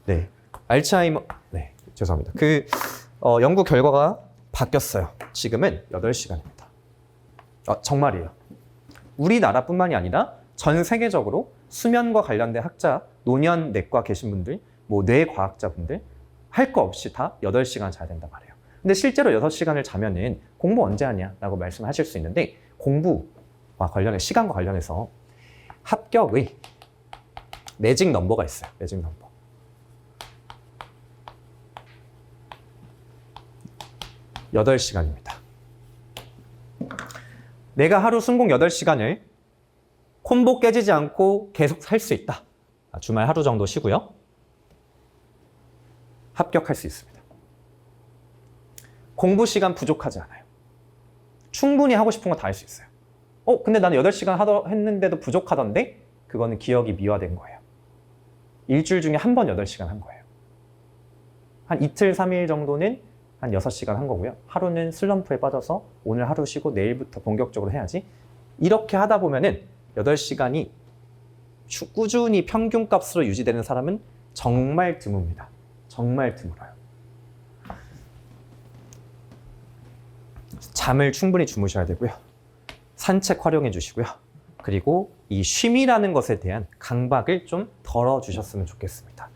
네, 알츠하이머, 네, 죄송합니다. 연구 결과가 바뀌었어요. 지금은 8시간입니다. 정말이에요. 우리나라뿐만이 아니라 전 세계적으로 수면과 관련된 학자, 노년내과 계신 분들, 뭐 뇌과학자분들 할 거 없이 다 8시간 자야 된단 말이에요. 근데 실제로 6시간을 자면은 공부 언제 하냐 라고 말씀하실 수 있는데, 공부와 관련해 시간과 관련해서 합격의 매직 넘버가 있어요. 매직 넘버. 8시간입니다. 내가 하루 순공 8시간을 콤보 깨지지 않고 계속 살 수 있다. 주말 하루 정도 쉬고요. 합격할 수 있습니다. 공부 시간 부족하지 않아요. 충분히 하고 싶은 거 다 할 수 있어요. 근데 나는 8시간 했는데도 부족하던데? 그거는 기억이 미화된 거예요. 일주일 중에 한 번 8시간 한 거예요. 한 이틀, 3일 정도는 한 6시간 한 거고요. 하루는 슬럼프에 빠져서 오늘 하루 쉬고 내일부터 본격적으로 해야지. 이렇게 하다 보면은 8시간이 꾸준히 평균값으로 유지되는 사람은 정말 드뭅니다. 정말 드물어요. 잠을 충분히 주무셔야 되고요. 산책 활용해 주시고요. 그리고 이 쉼이라는 것에 대한 강박을 좀 덜어주셨으면 좋겠습니다.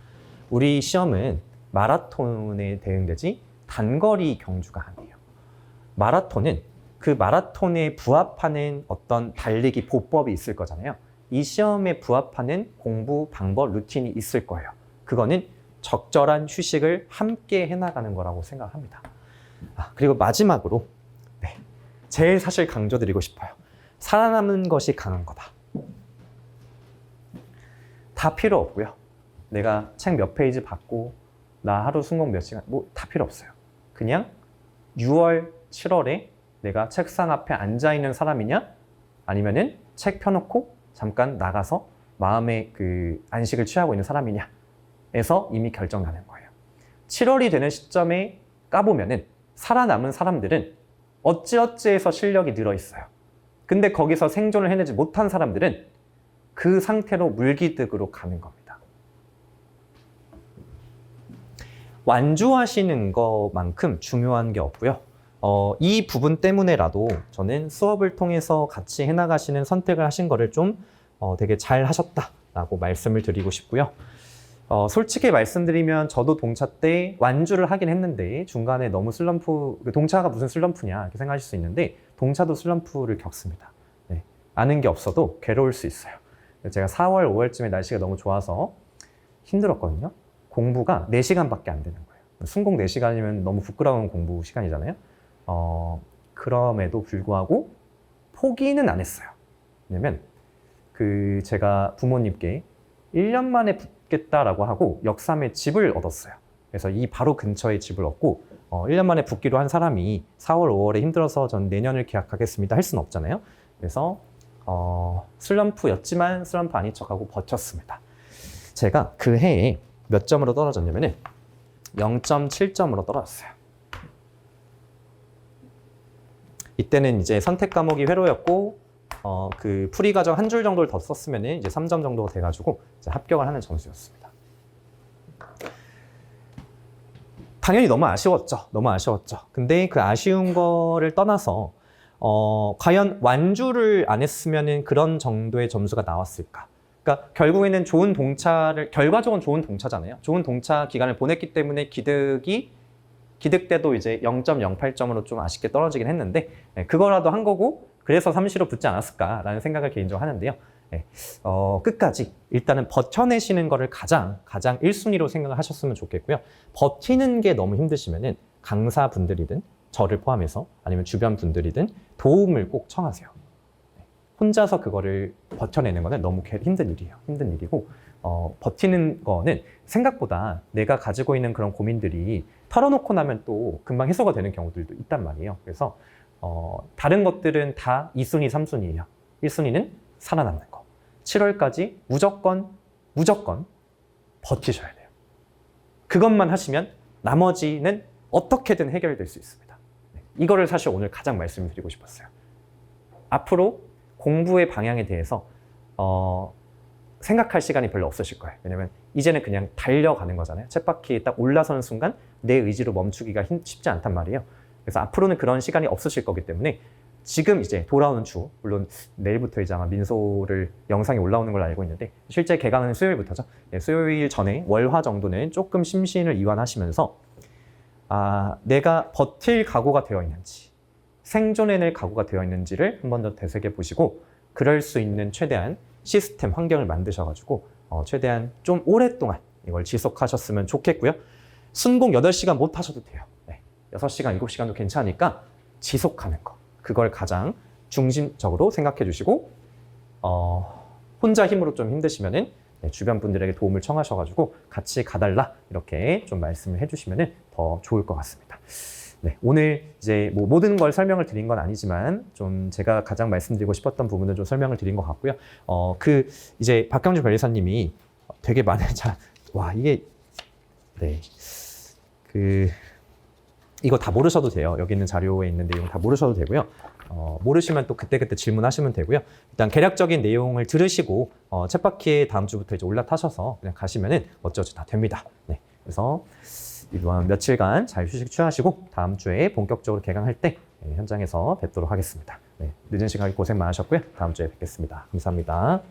우리 시험은 마라톤에 대응되지 단거리 경주가 아니에요. 마라톤은 그 마라톤에 부합하는 어떤 달리기 보법이 있을 거잖아요. 이 시험에 부합하는 공부 방법, 루틴이 있을 거예요. 그거는 적절한 휴식을 함께 해나가는 거라고 생각합니다. 그리고 마지막으로 제일 사실 강조드리고 싶어요. 살아남은 것이 강한 거다. 다 필요 없고요. 내가 책 몇 페이지 받고 나 하루 순공 몇 시간 다 필요 없어요. 그냥 6월, 7월에 내가 책상 앞에 앉아있는 사람이냐 아니면은 책 펴놓고 잠깐 나가서 마음의 그 안식을 취하고 있는 사람이냐 에서 이미 결정나는 거예요. 7월이 되는 시점에 까보면은 살아남은 사람들은 어찌어찌해서 실력이 늘어 있어요. 근데 거기서 생존을 해내지 못한 사람들은 그 상태로 물기득으로 가는 겁니다. 완주하시는 것만큼 중요한 게 없고요. 이 부분 때문에라도 저는 수업을 통해서 같이 해나가시는 선택을 하신 거를 좀 되게 잘 하셨다라고 말씀을 드리고 싶고요. 솔직히 말씀드리면 저도 동차 때 완주를 하긴 했는데 중간에 너무 슬럼프, 동차가 무슨 슬럼프냐 이렇게 생각하실 수 있는데 동차도 슬럼프를 겪습니다. 네. 아는 게 없어도 괴로울 수 있어요. 제가 4월, 5월쯤에 날씨가 너무 좋아서 힘들었거든요. 공부가 4시간밖에 안 되는 거예요. 순공 4시간이면 너무 부끄러운 공부 시간이잖아요. 그럼에도 불구하고 포기는 안 했어요. 왜냐면 제가 부모님께 1년 만에 붙겠다라고 하고 역삼에 집을 얻었어요. 그래서 이 바로 근처에 집을 얻고 1년 만에 붙기로 한 사람이 4월, 5월에 힘들어서 전 내년을 계약하겠습니다 할 수는 없잖아요. 그래서 슬럼프였지만 슬럼프 아닌 척하고 버텼습니다. 제가 그 해에 몇 점으로 떨어졌냐면은 0.7점으로 떨어졌어요. 이때는 이제 선택 과목이 회로였고 그 풀이 과정 한 줄 정도를 더 썼으면 이제 3점 정도가 돼가지고 이제 합격을 하는 점수였습니다. 당연히 너무 아쉬웠죠. 너무 아쉬웠죠. 근데 그 아쉬운 거를 떠나서 과연 완주를 안 했으면 그런 정도의 점수가 나왔을까? 그러니까 결국에는 좋은 동차를, 결과적으로 좋은 동차잖아요. 좋은 동차 기간을 보냈기 때문에 기득 때도 이제 0.08점으로 좀 아쉽게 떨어지긴 했는데 그거라도 한 거고 그래서 3시로 붙지 않았을까라는 생각을 개인적으로 하는데요. 끝까지 일단은 버텨내시는 거를 가장 1순위로 생각을 하셨으면 좋겠고요. 버티는 게 너무 힘드시면은 강사분들이든 저를 포함해서 아니면 주변 분들이든 도움을 꼭 청하세요. 혼자서 그거를 버텨내는 거는 너무 힘든 일이에요. 힘든 일이고 버티는 거는 생각보다 내가 가지고 있는 그런 고민들이 털어놓고 나면 또 금방 해소가 되는 경우들도 있단 말이에요. 그래서 다른 것들은 다 2순위, 3순위예요. 1순위는 살아남는 거. 7월까지 무조건 버티셔야 돼요. 그것만 하시면 나머지는 어떻게든 해결될 수 있습니다. 이거를 사실 오늘 가장 말씀드리고 싶었어요. 앞으로 공부의 방향에 대해서 생각할 시간이 별로 없으실 거예요. 왜냐면 이제는 그냥 달려가는 거잖아요. 쳇바퀴에 딱 올라서는 순간 내 의지로 멈추기가 쉽지 않단 말이에요. 그래서 앞으로는 그런 시간이 없으실 거기 때문에 지금 이제 돌아오는 주, 물론 내일부터 이제 아마 민소를 영상이 올라오는 걸로 알고 있는데 실제 개강은 수요일부터죠. 수요일 전에 월화 정도는 조금 심신을 이완하시면서 내가 버틸 각오가 되어 있는지, 생존해낼 각오가 되어 있는지를 한 번 더 되새겨 보시고 그럴 수 있는 최대한 시스템, 환경을 만드셔가지고 최대한 좀 오랫동안 이걸 지속하셨으면 좋겠고요. 순공 8시간 못 하셔도 돼요. 6시간, 7시간도 괜찮으니까 지속하는 거. 그걸 가장 중심적으로 생각해 주시고 혼자 힘으로 좀 힘드시면은 네, 주변 분들에게 도움을 청하셔가지고 같이 가달라 이렇게 좀 말씀을 해주시면 더 좋을 것 같습니다. 네, 오늘 이제 뭐 모든 걸 설명을 드린 건 아니지만 좀 제가 가장 말씀드리고 싶었던 부분을 좀 설명을 드린 것 같고요. 이제 박경주 변리사님이 되게 많은 와 이게 네. 이거 다 모르셔도 돼요. 여기 있는 자료에 있는 내용 다 모르셔도 되고요. 모르시면 또 그때그때 질문하시면 되고요. 일단 개략적인 내용을 들으시고 챗바퀴에 다음 주부터 이제 올라타셔서 그냥 가시면은 어쩌지 다 됩니다. 네. 그래서 이번 며칠간 잘 휴식 취하시고 다음 주에 본격적으로 개강할 때 현장에서 뵙도록 하겠습니다. 네. 늦은 시간에 고생 많으셨고요. 다음 주에 뵙겠습니다. 감사합니다.